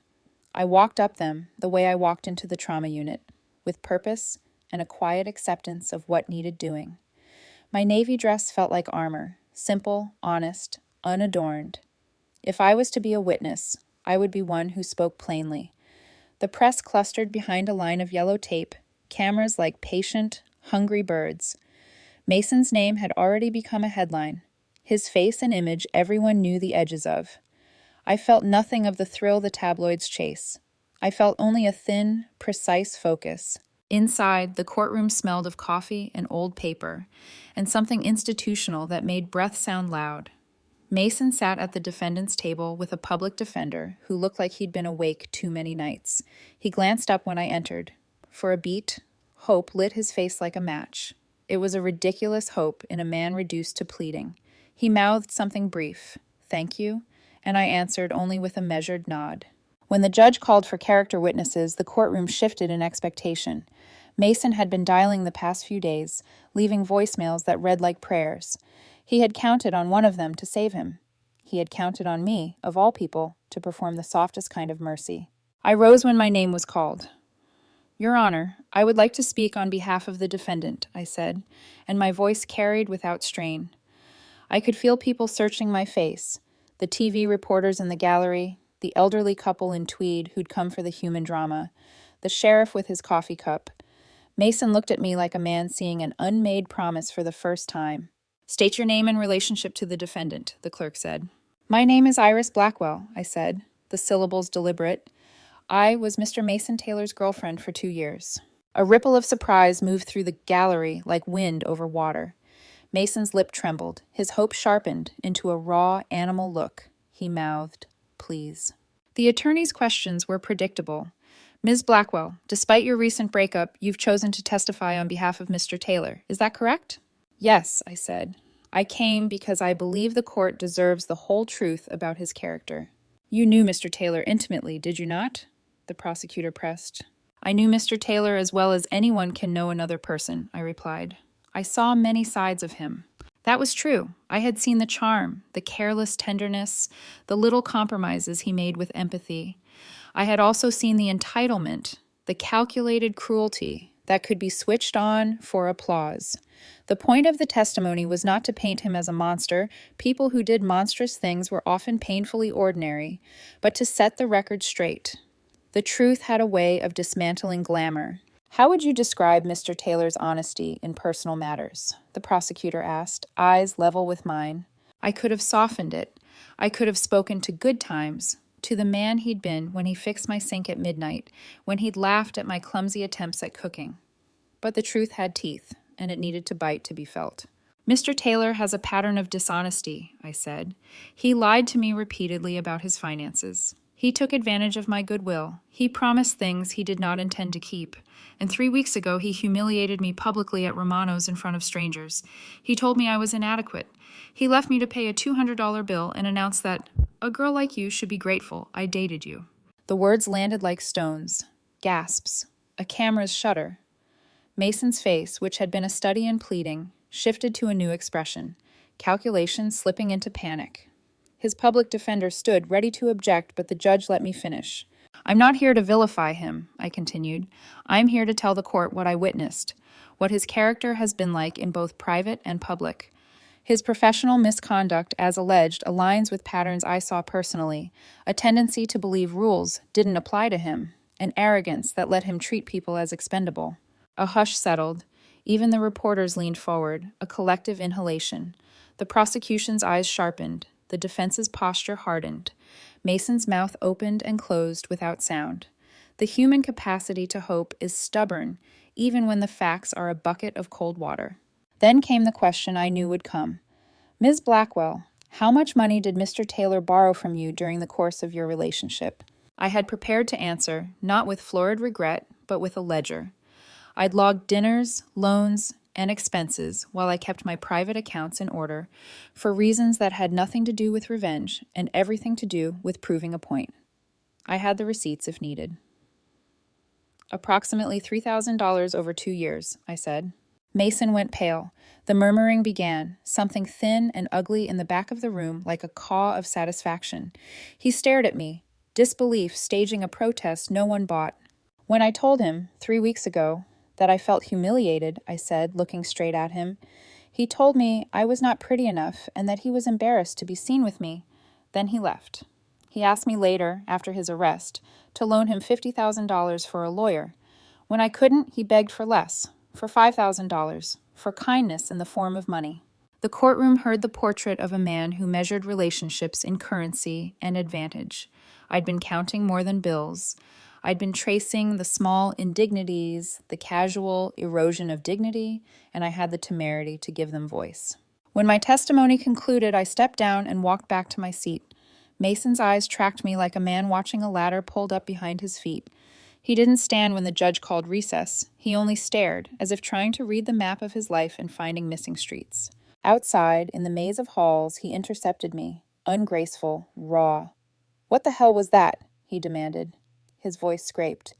I walked up them the way I walked into the trauma unit, with purpose and a quiet acceptance of what needed doing. My navy dress felt like armor, simple, honest, unadorned. If I was to be a witness, I would be one who spoke plainly. The press clustered behind a line of yellow tape, cameras like patient, hungry birds. Mason's name had already become a headline, his face an image everyone knew the edges of. I felt nothing of the thrill the tabloids chase. I felt only a thin, precise focus. Inside, the courtroom smelled of coffee and old paper, and something institutional that made breath sound loud. Mason sat at the defendant's table with a public defender who looked like he'd been awake too many nights. He glanced up when I entered. For a beat, hope lit his face like a match. It was a ridiculous hope in a man reduced to pleading. He mouthed something brief, "Thank you," and I answered only with a measured nod. When the judge called for character witnesses, the courtroom shifted in expectation. Mason had been dialing the past few days, leaving voicemails that read like prayers. He had counted on one of them to save him. He had counted on me, of all people, to perform the softest kind of mercy. I rose when my name was called. Your Honor, I would like to speak on behalf of the defendant, I said, and my voice carried without strain. I could feel people searching my face, the TV reporters in the gallery, the elderly couple in tweed who'd come for the human drama, the sheriff with his coffee cup. Mason looked at me like a man seeing an unmade promise for the first time. State your name and relationship to the defendant, the clerk said. My name is Iris Blackwell, I said, the syllables deliberate. I was Mr. Mason Taylor's girlfriend for 2 years. A ripple of surprise moved through the gallery like wind over water. Mason's lip trembled, his hope sharpened into a raw animal look. He mouthed, "Please." The attorney's questions were predictable. Ms. Blackwell, despite your recent breakup, you've chosen to testify on behalf of Mr. Taylor. Is that correct? Yes, I said. I came because I believe the court deserves the whole truth about his character. You knew Mr. Taylor intimately, did you not? The prosecutor pressed. I knew Mr. Taylor as well as anyone can know another person, I replied. I saw many sides of him. That was true. I had seen the charm, the careless tenderness, the little compromises he made with empathy. I had also seen the entitlement, The calculated cruelty that could be switched on for applause. The point of the testimony was not to paint him as a monster. People who did monstrous things were often painfully ordinary, but to set the record straight. The truth had a way of dismantling glamour. How would you describe Mr. Taylor's honesty in personal matters? The prosecutor asked, eyes level with mine. I could have softened it. I could have spoken to good times, to the man he'd been when he fixed my sink at midnight, when he'd laughed at my clumsy attempts at cooking. But the truth had teeth, and it needed to bite to be felt. Mr. Taylor has a pattern of dishonesty, I said. He lied to me repeatedly about his finances. He took advantage of my goodwill. He promised things he did not intend to keep. And 3 weeks ago, he humiliated me publicly at Romano's in front of strangers. He told me I was inadequate. He left me to pay a $200 bill and announced that, "A girl like you should be grateful I dated you." The words landed like stones. Gasps. A camera's shutter. Mason's face, which had been a study in pleading, shifted to a new expression, calculation slipping into panic. His public defender stood, ready to object, but the judge let me finish. "I'm not here to vilify him," I continued. "I'm here to tell the court what I witnessed, what his character has been like in both private and public. His professional misconduct, as alleged, aligns with patterns I saw personally, a tendency to believe rules didn't apply to him, an arrogance that let him treat people as expendable." A hush settled. Even the reporters leaned forward, a collective inhalation. The prosecution's eyes sharpened. The defense's posture hardened. Mason's mouth opened and closed without sound. The human capacity to hope is stubborn, even when the facts are a bucket of cold water. Then came the question I knew would come. "Ms. Blackwell, how much money did Mr. Taylor borrow from you during the course of your relationship?" I had prepared to answer, not with florid regret, but with a ledger. I'd logged dinners, loans, and expenses while I kept my private accounts in order for reasons that had nothing to do with revenge and everything to do with proving a point. I had the receipts if needed. "Approximately $3,000 over 2 years, I said. Mason went pale. The murmuring began, something thin and ugly in the back of the room like a caw of satisfaction. He stared at me, disbelief staging a protest no one bought. "When I told him, 3 weeks ago, that I felt humiliated," I said, looking straight at him, "he told me I was not pretty enough and that he was embarrassed to be seen with me. Then he left. He asked me later, after his arrest, to loan him $50,000 for a lawyer. When I couldn't, he begged for less, for $5,000, for kindness in the form of money." The courtroom heard the portrait of a man who measured relationships in currency and advantage. I'd been counting more than bills. I'd been tracing the small indignities, the casual erosion of dignity, and I had the temerity to give them voice. When my testimony concluded, I stepped down and walked back to my seat. Mason's eyes tracked me like a man watching a ladder pulled up behind his feet. He didn't stand when the judge called recess. He only stared, as if trying to read the map of his life and finding missing streets. Outside, in the maze of halls, he intercepted me, ungraceful, raw. "What the hell was that?" he demanded. His voice scraped.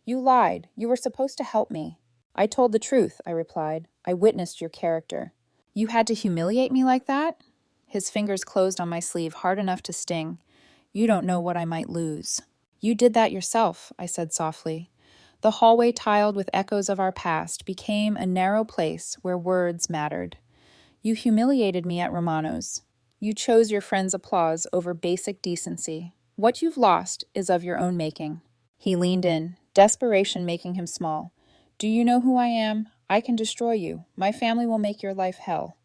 "You lied. You were supposed to help me." "I told the truth," I replied. "I witnessed your character." "You had to humiliate me like that?" His fingers closed on my sleeve hard enough to sting. "You don't know what I might lose." "You did that yourself," I said softly. The hallway, tiled with echoes of our past, became a narrow place where words mattered. "You humiliated me at Romano's. You chose your friend's applause over basic decency. What you've lost is of your own making." He leaned in, desperation making him small. "Do you know who I am? I can destroy you. My family will make your life hell."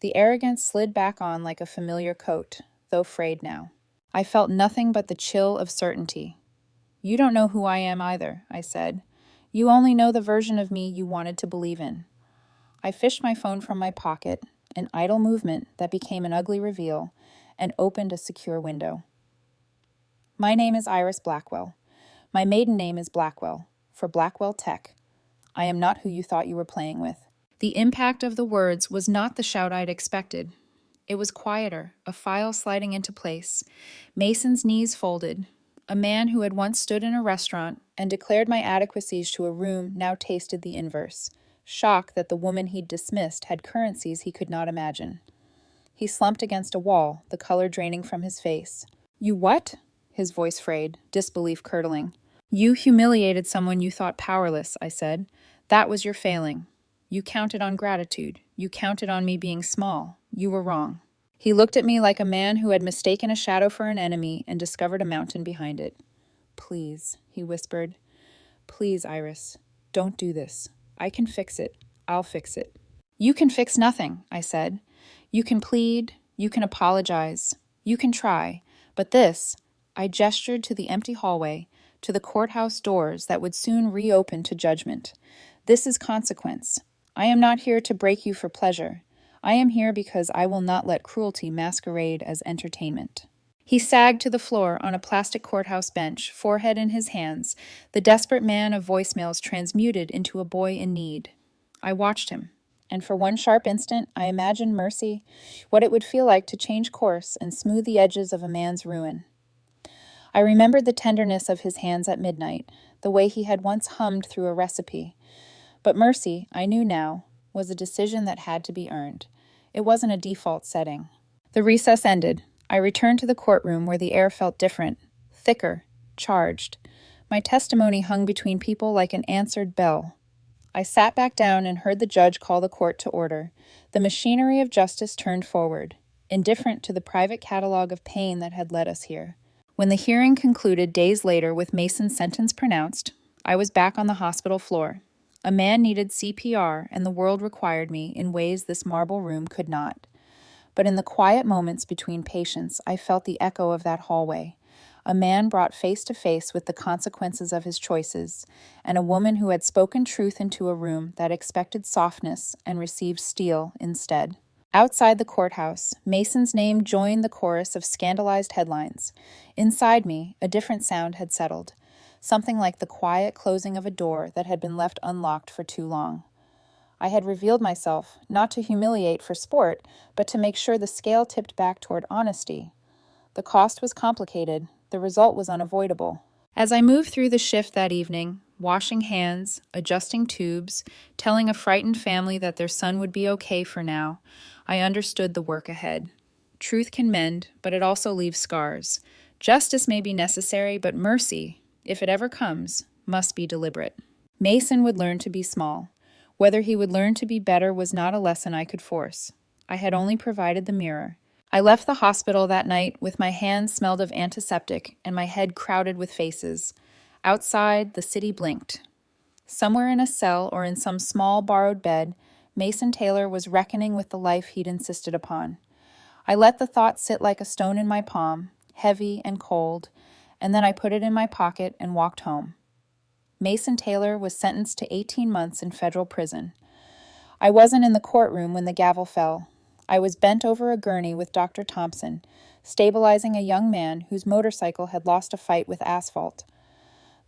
The arrogance slid back on like a familiar coat, though frayed now. I felt nothing but the chill of certainty. "You don't know who I am either," I said. "You only know the version of me you wanted to believe in." I fished my phone from my pocket, an idle movement that became an ugly reveal, and opened a secure window. "My name is Iris Blackwell. My maiden name is Blackwell, for Blackwell Tech. I am not who you thought you were playing with." The impact of the words was not the shout I'd expected. It was quieter, a file sliding into place. Mason's knees folded. A man who had once stood in a restaurant and declared my adequacies to a room now tasted the inverse. Shock that the woman he'd dismissed had currencies he could not imagine. He slumped against a wall, the color draining from his face. "You what?" His voice frayed, disbelief curdling. You humiliated someone you thought powerless, I said. That was your failing. You counted on gratitude. You counted on me being small. You were wrong. He looked at me like a man who had mistaken a shadow for an enemy and discovered a mountain behind it. Please, he whispered. Please, Iris, don't do this. I can fix it. I'll fix it. You can fix nothing, I said. You can plead. You can apologize. You can try. But this, I gestured to the empty hallway, to the courthouse doors that would soon reopen to judgment. This is consequence. I am not here to break you for pleasure. I am here because I will not let cruelty masquerade as entertainment. He sagged to the floor on a plastic courthouse bench, forehead in his hands, the desperate man of voicemails transmuted into a boy in need. I watched him, and for one sharp instant I imagined mercy, what it would feel like to change course and smooth the edges of a man's ruin. I remembered the tenderness of his hands at midnight, the way he had once hummed through a recipe. But mercy, I knew now, was a decision that had to be earned. It wasn't a default setting. The recess ended. I returned to the courtroom where the air felt different, thicker, charged. My testimony hung between people like an answered bell. I sat back down and heard the judge call the court to order. The machinery of justice turned forward, indifferent to the private catalog of pain that had led us here. When the hearing concluded days later with Mason's sentence pronounced, I was back on the hospital floor. A man needed CPR, and the world required me in ways this marble room could not. But in the quiet moments between patients, I felt the echo of that hallway. A man brought face to face with the consequences of his choices, and a woman who had spoken truth into a room that expected softness and received steel instead. Outside the courthouse, Mason's name joined the chorus of scandalized headlines. Inside me, a different sound had settled, something like the quiet closing of a door that had been left unlocked for too long. I had revealed myself, not to humiliate for sport, but to make sure the scale tipped back toward honesty. The cost was complicated. The result was unavoidable. As I moved through the shift that evening, washing hands, adjusting tubes, telling a frightened family that their son would be okay for now, I understood the work ahead. Truth can mend, but it also leaves scars. Justice may be necessary, but mercy, if it ever comes, must be deliberate. Mason would learn to be small. Whether he would learn to be better was not a lesson I could force. I had only provided the mirror. I left the hospital that night with my hands smelled of antiseptic and my head crowded with faces. Outside, the city blinked. Somewhere in a cell or in some small borrowed bed, Mason Taylor was reckoning with the life he'd insisted upon. I let the thought sit like a stone in my palm, heavy and cold, and then I put it in my pocket and walked home. Mason Taylor was sentenced to 18 months in federal prison. I wasn't in the courtroom when the gavel fell. I was bent over a gurney with Dr. Thompson, stabilizing a young man whose motorcycle had lost a fight with asphalt.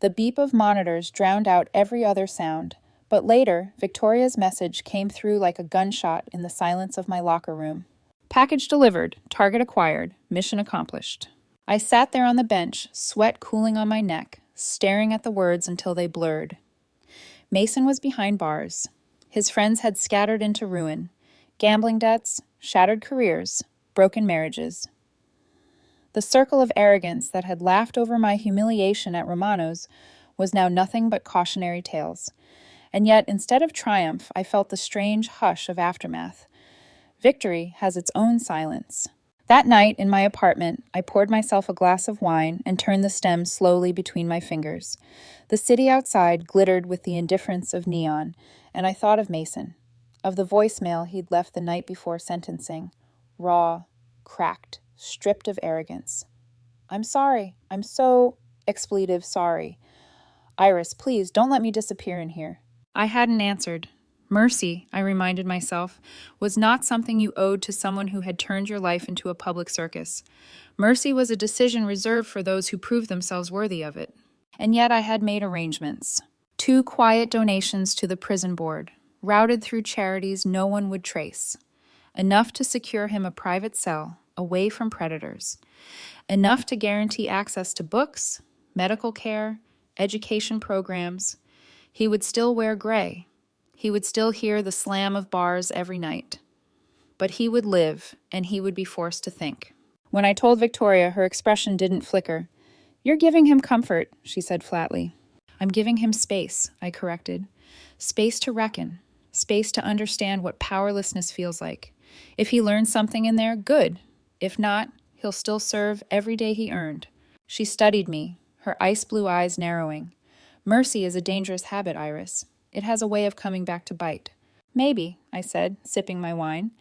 The beep of monitors drowned out every other sound, but later, Victoria's message came through like a gunshot in the silence of my locker room. Package delivered, target acquired, mission accomplished. I sat there on the bench, sweat cooling on my neck, staring at the words until they blurred. Mason was behind bars. His friends had scattered into ruin. Gambling debts, shattered careers, broken marriages. The circle of arrogance that had laughed over my humiliation at Romano's was now nothing but cautionary tales. And yet, instead of triumph, I felt the strange hush of aftermath. Victory has its own silence. That night, in my apartment, I poured myself a glass of wine and turned the stem slowly between my fingers. The city outside glittered with the indifference of neon, and I thought of Mason, of the voicemail he'd left the night before sentencing, raw, cracked, stripped of arrogance. I'm sorry. I'm so expletive sorry. Iris, please, don't let me disappear in here. I hadn't answered. Mercy, I reminded myself, was not something you owed to someone who had turned your life into a public circus. Mercy was a decision reserved for those who proved themselves worthy of it. And yet I had made arrangements. 2 quiet donations to the prison board, routed through charities no one would trace. Enough to secure him a private cell, away from predators. Enough to guarantee access to books, medical care, education programs. He would still wear gray. He would still hear the slam of bars every night. But he would live, and he would be forced to think. When I told Victoria, her expression didn't flicker. You're giving him comfort, she said flatly. I'm giving him space, I corrected. Space to reckon. Space to understand what powerlessness feels like. If he learns something in there, good. If not, he'll still serve every day he earned. She studied me, her ice blue eyes narrowing. Mercy is a dangerous habit, Iris. It has a way of coming back to bite. Maybe, I said, sipping my wine.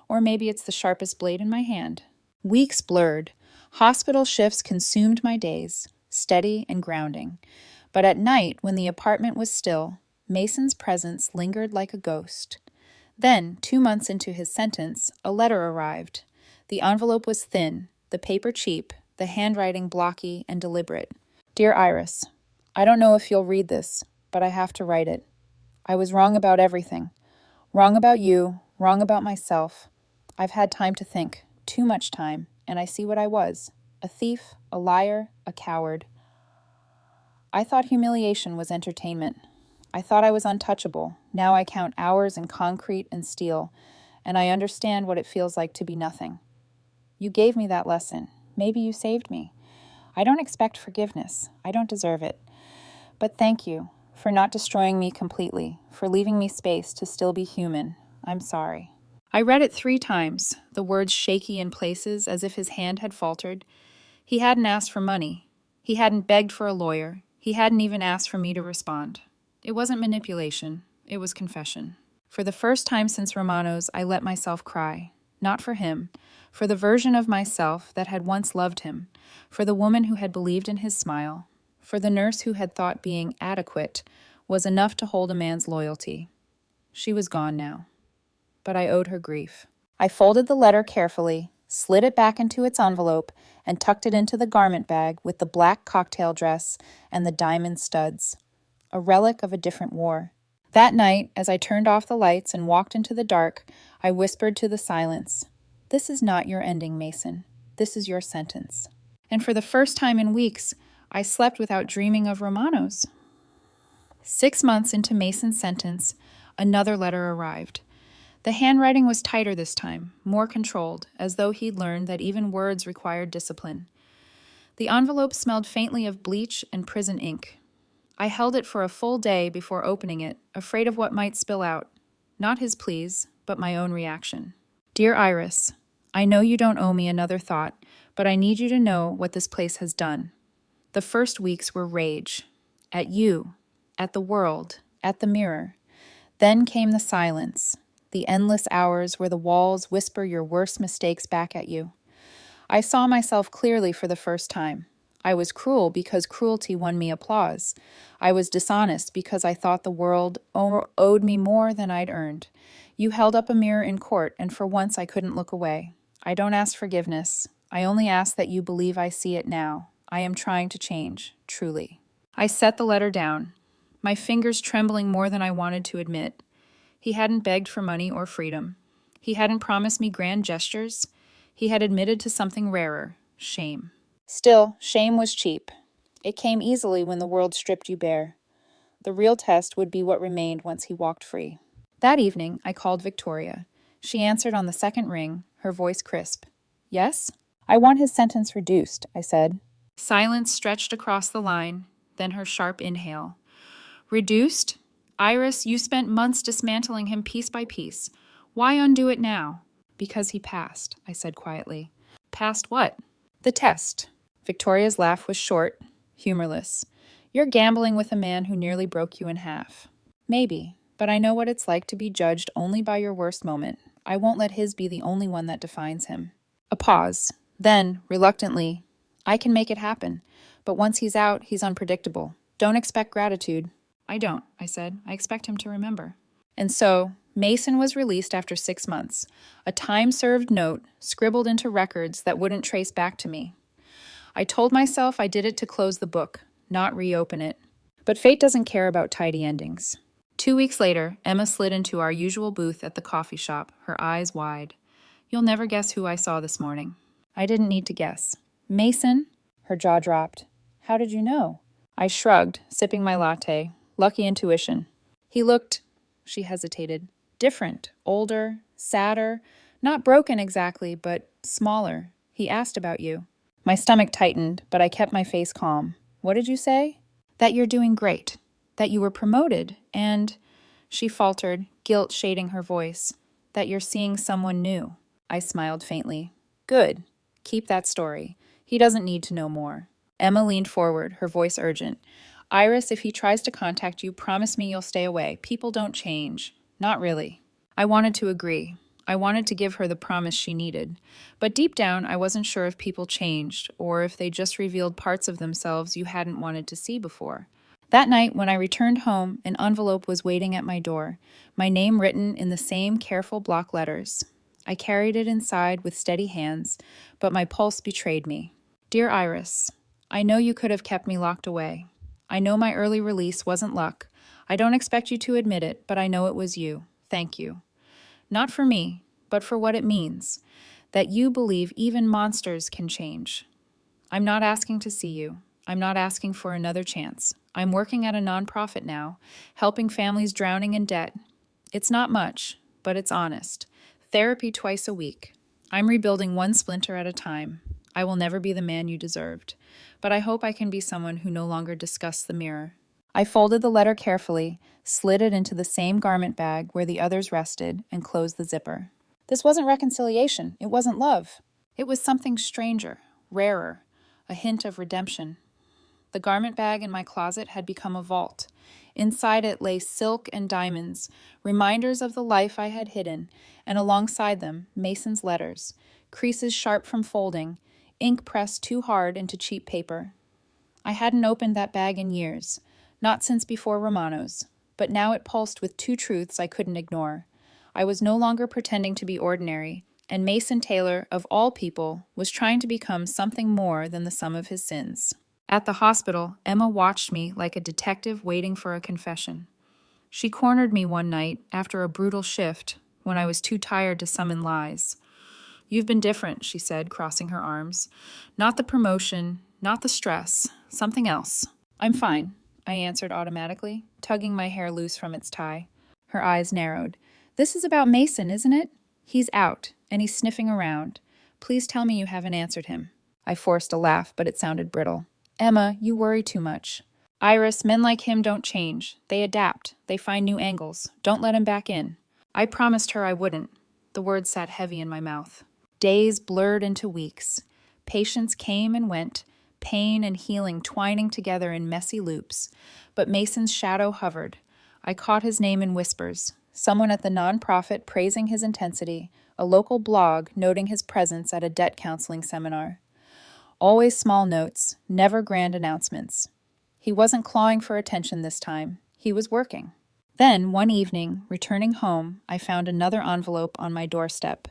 Or maybe it's the sharpest blade in my hand. Weeks blurred. Hospital shifts consumed my days, steady and grounding. But at night, when the apartment was still, Mason's presence lingered like a ghost. Then, 2 months into his sentence, a letter arrived. The envelope was thin, the paper cheap, the handwriting blocky and deliberate. Dear Iris, I don't know if you'll read this, but I have to write it. I was wrong about everything. Wrong about you, wrong about myself. I've had time to think, too much time, and I see what I was. A thief, a liar, a coward. I thought humiliation was entertainment. I thought I was untouchable. Now I count hours in concrete and steel, and I understand what it feels like to be nothing. You gave me that lesson. Maybe you saved me. I don't expect forgiveness. I don't deserve it. But thank you for not destroying me completely, for leaving me space to still be human. I'm sorry. I read it 3 times, the words shaky in places as if his hand had faltered. He hadn't asked for money. He hadn't begged for a lawyer. He hadn't even asked for me to respond. It wasn't manipulation. It was confession. For the first time since Romano's, I let myself cry. Not for him. For the version of myself that had once loved him. For the woman who had believed in his smile. For the nurse who had thought being adequate was enough to hold a man's loyalty. She was gone now. But I owed her grief. I folded the letter carefully, slid it back into its envelope, and tucked it into the garment bag with the black cocktail dress and the diamond studs. A relic of a different war. That night, as I turned off the lights and walked into the dark, I whispered to the silence, "This is not your ending, Mason. This is your sentence." And for the first time in weeks, I slept without dreaming of Romano's. 6 months into Mason's sentence, another letter arrived. The handwriting was tighter this time, more controlled, as though he'd learned that even words required discipline. The envelope smelled faintly of bleach and prison ink. I held it for a full day before opening it, afraid of what might spill out. Not his pleas, but my own reaction. Dear Iris, I know you don't owe me another thought, but I need you to know what this place has done. The first weeks were rage. At you, at the world, at the mirror. Then came the silence, the endless hours where the walls whisper your worst mistakes back at you. I saw myself clearly for the first time. I was cruel because cruelty won me applause. I was dishonest because I thought the world owed me more than I'd earned. You held up a mirror in court, and for once I couldn't look away. I don't ask forgiveness. I only ask that you believe I see it now. I am trying to change, truly. I set the letter down, my fingers trembling more than I wanted to admit. He hadn't begged for money or freedom. He hadn't promised me grand gestures. He had admitted to something rarer, shame. Still, shame was cheap. It came easily when the world stripped you bare. The real test would be what remained once he walked free. That evening, I called Victoria. She answered on the second ring, her voice crisp. Yes? I want his sentence reduced, I said. Silence stretched across the line, then her sharp inhale. Reduced? Iris, you spent months dismantling him piece by piece. Why undo it now? Because he passed, I said quietly. Passed what? The test. Victoria's laugh was short, humorless. You're gambling with a man who nearly broke you in half. Maybe, but I know what it's like to be judged only by your worst moment. I won't let his be the only one that defines him. A pause. Then, reluctantly, I can make it happen. But once he's out, he's unpredictable. Don't expect gratitude. I don't, I said. I expect him to remember. And so, Mason was released after 6 months, a time-served note scribbled into records that wouldn't trace back to me. I told myself I did it to close the book, not reopen it. But fate doesn't care about tidy endings. 2 weeks later, Emma slid into our usual booth at the coffee shop, her eyes wide. You'll never guess who I saw this morning. I didn't need to guess. Mason? Her jaw dropped. How did you know? I shrugged, sipping my latte. Lucky intuition. He looked, she hesitated, different, older, sadder, not broken exactly, but smaller. He asked about you. My stomach tightened, but I kept my face calm. What did you say? That you're doing great. That you were promoted, and, she faltered, guilt shading her voice, that you're seeing someone new. I smiled faintly. Good. Keep that story. He doesn't need to know more. Emma leaned forward, her voice urgent. Iris, if he tries to contact you, promise me you'll stay away. People don't change. Not really. I wanted to agree. I wanted to give her the promise she needed. But deep down, I wasn't sure if people changed, or if they just revealed parts of themselves you hadn't wanted to see before. That night, when I returned home, an envelope was waiting at my door, my name written in the same careful block letters. I carried it inside with steady hands, but my pulse betrayed me. Dear Iris, I know you could have kept me locked away. I know my early release wasn't luck. I don't expect you to admit it, but I know it was you. Thank you. Not for me, but for what it means, that you believe even monsters can change. I'm not asking to see you. I'm not asking for another chance. I'm working at a nonprofit now, helping families drowning in debt. It's not much, but it's honest. Therapy twice a week. I'm rebuilding one splinter at a time. I will never be the man you deserved, but I hope I can be someone who no longer discussed the mirror. I folded the letter carefully, slid it into the same garment bag where the others rested, and closed the zipper. This wasn't reconciliation. It wasn't love. It was something stranger, rarer, a hint of redemption. The garment bag in my closet had become a vault. Inside it lay silk and diamonds, reminders of the life I had hidden, and alongside them, Mason's letters, creases sharp from folding, ink pressed too hard into cheap paper. I hadn't opened that bag in years, not since before Romano's, but now it pulsed with two truths I couldn't ignore. I was no longer pretending to be ordinary, and Mason Taylor, of all people, was trying to become something more than the sum of his sins. At the hospital, Emma watched me like a detective waiting for a confession. She cornered me one night after a brutal shift when I was too tired to summon lies. You've been different, she said, crossing her arms. Not the promotion, not the stress, something else. I'm fine, I answered automatically, tugging my hair loose from its tie. Her eyes narrowed. This is about Mason, isn't it? He's out, and he's sniffing around. Please tell me you haven't answered him. I forced a laugh, but it sounded brittle. Emma, you worry too much. Iris, men like him don't change. They adapt. They find new angles. Don't let him back in. I promised her I wouldn't. The words sat heavy in my mouth. Days blurred into weeks. Patience came and went, pain and healing twining together in messy loops. But Mason's shadow hovered. I caught his name in whispers. Someone at the nonprofit praising his intensity, a local blog noting his presence at a debt counseling seminar. Always small notes, never grand announcements. He wasn't clawing for attention this time. He was working. Then, one evening, returning home, I found another envelope on my doorstep.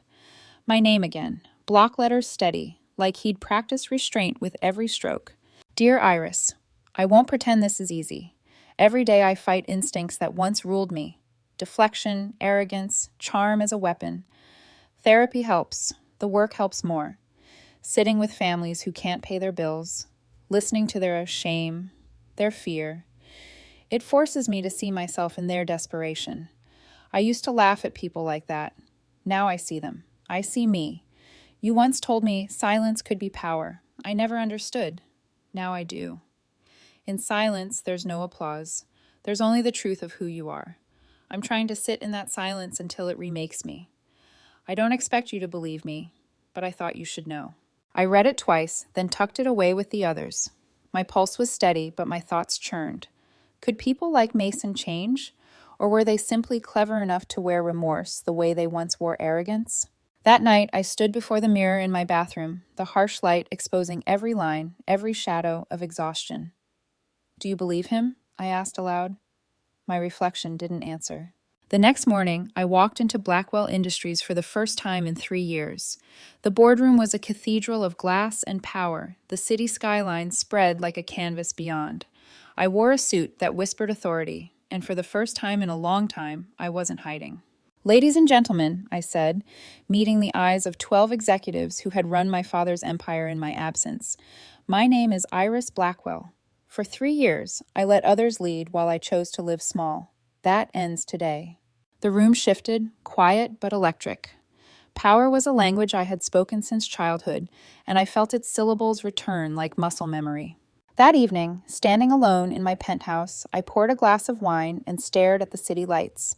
My name again, block letters steady, like he'd practiced restraint with every stroke. Dear Iris, I won't pretend this is easy. Every day I fight instincts that once ruled me. Deflection, arrogance, charm as a weapon. Therapy helps. The work helps more. Sitting with families who can't pay their bills, listening to their shame, their fear. It forces me to see myself in their desperation. I used to laugh at people like that. Now I see them. I see me. You once told me silence could be power. I never understood. Now I do. In silence, there's no applause. There's only the truth of who you are. I'm trying to sit in that silence until it remakes me. I don't expect you to believe me, but I thought you should know. I read it twice, then tucked it away with the others. My pulse was steady, but my thoughts churned. Could people like Mason change? Or were they simply clever enough to wear remorse the way they once wore arrogance? That night, I stood before the mirror in my bathroom, the harsh light exposing every line, every shadow of exhaustion. Do you believe him? I asked aloud. My reflection didn't answer. The next morning, I walked into Blackwell Industries for the first time in 3 years. The boardroom was a cathedral of glass and power, the city skyline spread like a canvas beyond. I wore a suit that whispered authority, and for the first time in a long time, I wasn't hiding. Ladies and gentlemen, I said, meeting the eyes of 12 executives who had run my father's empire in my absence. My name is Iris Blackwell. For 3 years, I let others lead while I chose to live small. That ends today. The room shifted, quiet but electric. Power was a language I had spoken since childhood, and I felt its syllables return like muscle memory. That evening, standing alone in my penthouse, I poured a glass of wine and stared at the city lights.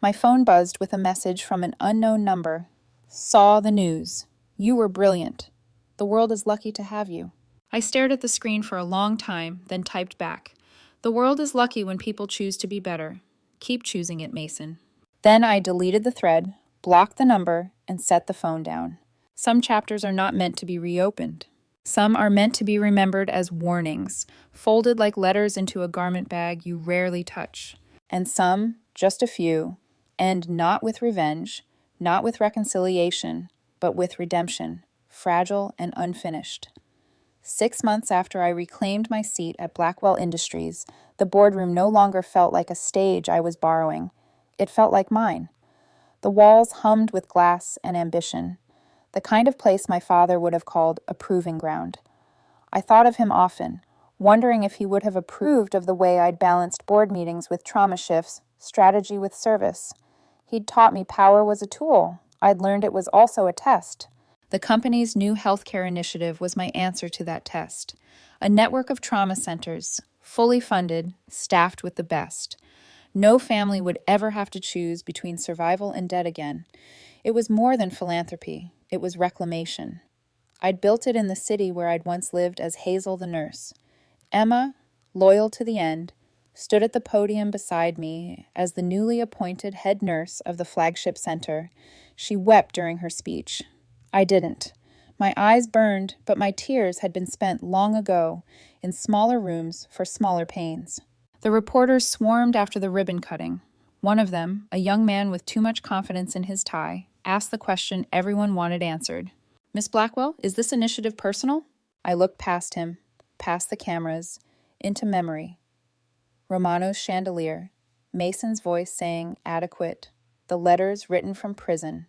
My phone buzzed with a message from an unknown number. Saw the news. You were brilliant. The world is lucky to have you. I stared at the screen for a long time, then typed back. The world is lucky when people choose to be better. Keep choosing it, Mason. Then I deleted the thread, blocked the number, and set the phone down. Some chapters are not meant to be reopened. Some are meant to be remembered as warnings, folded like letters into a garment bag you rarely touch. And some, just a few, end not with revenge, not with reconciliation, but with redemption, fragile and unfinished. 6 months after I reclaimed my seat at Blackwell Industries, the boardroom no longer felt like a stage I was borrowing. It felt like mine. The walls hummed with glass and ambition, the kind of place my father would have called a proving ground. I thought of him often, wondering if he would have approved of the way I'd balanced board meetings with trauma shifts, strategy with service. He'd taught me power was a tool. I'd learned it was also a test. The company's new healthcare initiative was my answer to that test. A network of trauma centers, fully funded, staffed with the best. No family would ever have to choose between survival and dead again. It was more than philanthropy. It was reclamation. I'd built it in the city where I'd once lived as Hazel the nurse. Emma, loyal to the end, stood at the podium beside me as the newly appointed head nurse of the flagship center. She wept during her speech. I didn't. My eyes burned, but my tears had been spent long ago in smaller rooms for smaller pains. The reporters swarmed after the ribbon cutting. One of them, a young man with too much confidence in his tie, asked the question everyone wanted answered. Miss Blackwell, is this initiative personal? I looked past him, past the cameras, into memory. Romano's chandelier, Mason's voice saying adequate, the letters written from prison.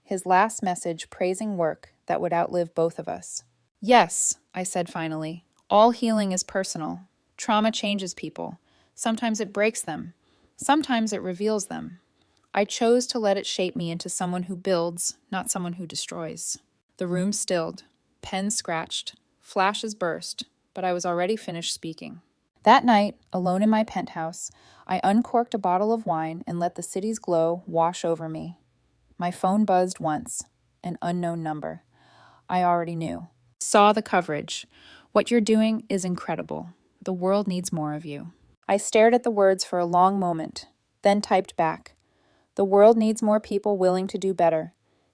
His last message praising work that would outlive both of us. Yes, I said finally, all healing is personal. Trauma changes people. Sometimes it breaks them. Sometimes it reveals them. I chose to let it shape me into someone who builds, not someone who destroys. The room stilled. Pens scratched. Flashes burst, but I was already finished speaking. That night, alone in my penthouse, I uncorked a bottle of wine and let the city's glow wash over me. My phone buzzed once, an unknown number. I already knew. Saw the coverage. What you're doing is incredible. The world needs more of you. I stared at the words for a long moment, then typed back. The world needs more people willing to do better.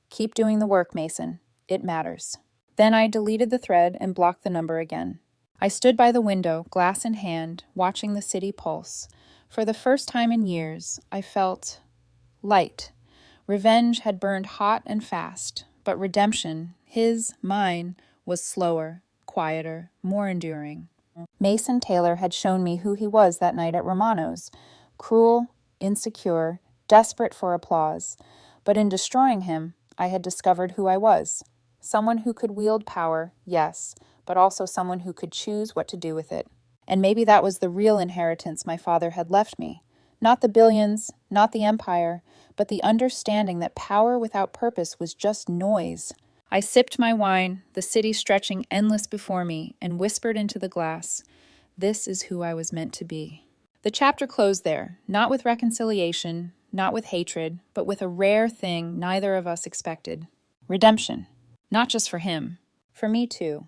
Keep doing the work, Mason. It matters. Then I deleted the thread and blocked the number again. I stood by the window, glass in hand, watching the city pulse. For the first time in years, I felt light. Revenge had burned hot and fast, but redemption, mine, was slower, quieter, more enduring. Mason Taylor had shown me who he was that night at Romano's. Cruel, insecure, desperate for applause. But in destroying him, I had discovered who I was. Someone who could wield power, yes, but also someone who could choose what to do with it. And maybe that was the real inheritance my father had left me. Not the billions, not the empire, but the understanding that power without purpose was just noise. I sipped my wine, the city stretching endless before me, and whispered into the glass, "This is who I was meant to be." The chapter closed there, not with reconciliation, not with hatred, but with a rare thing neither of us expected. Redemption. Not just for him, for me too.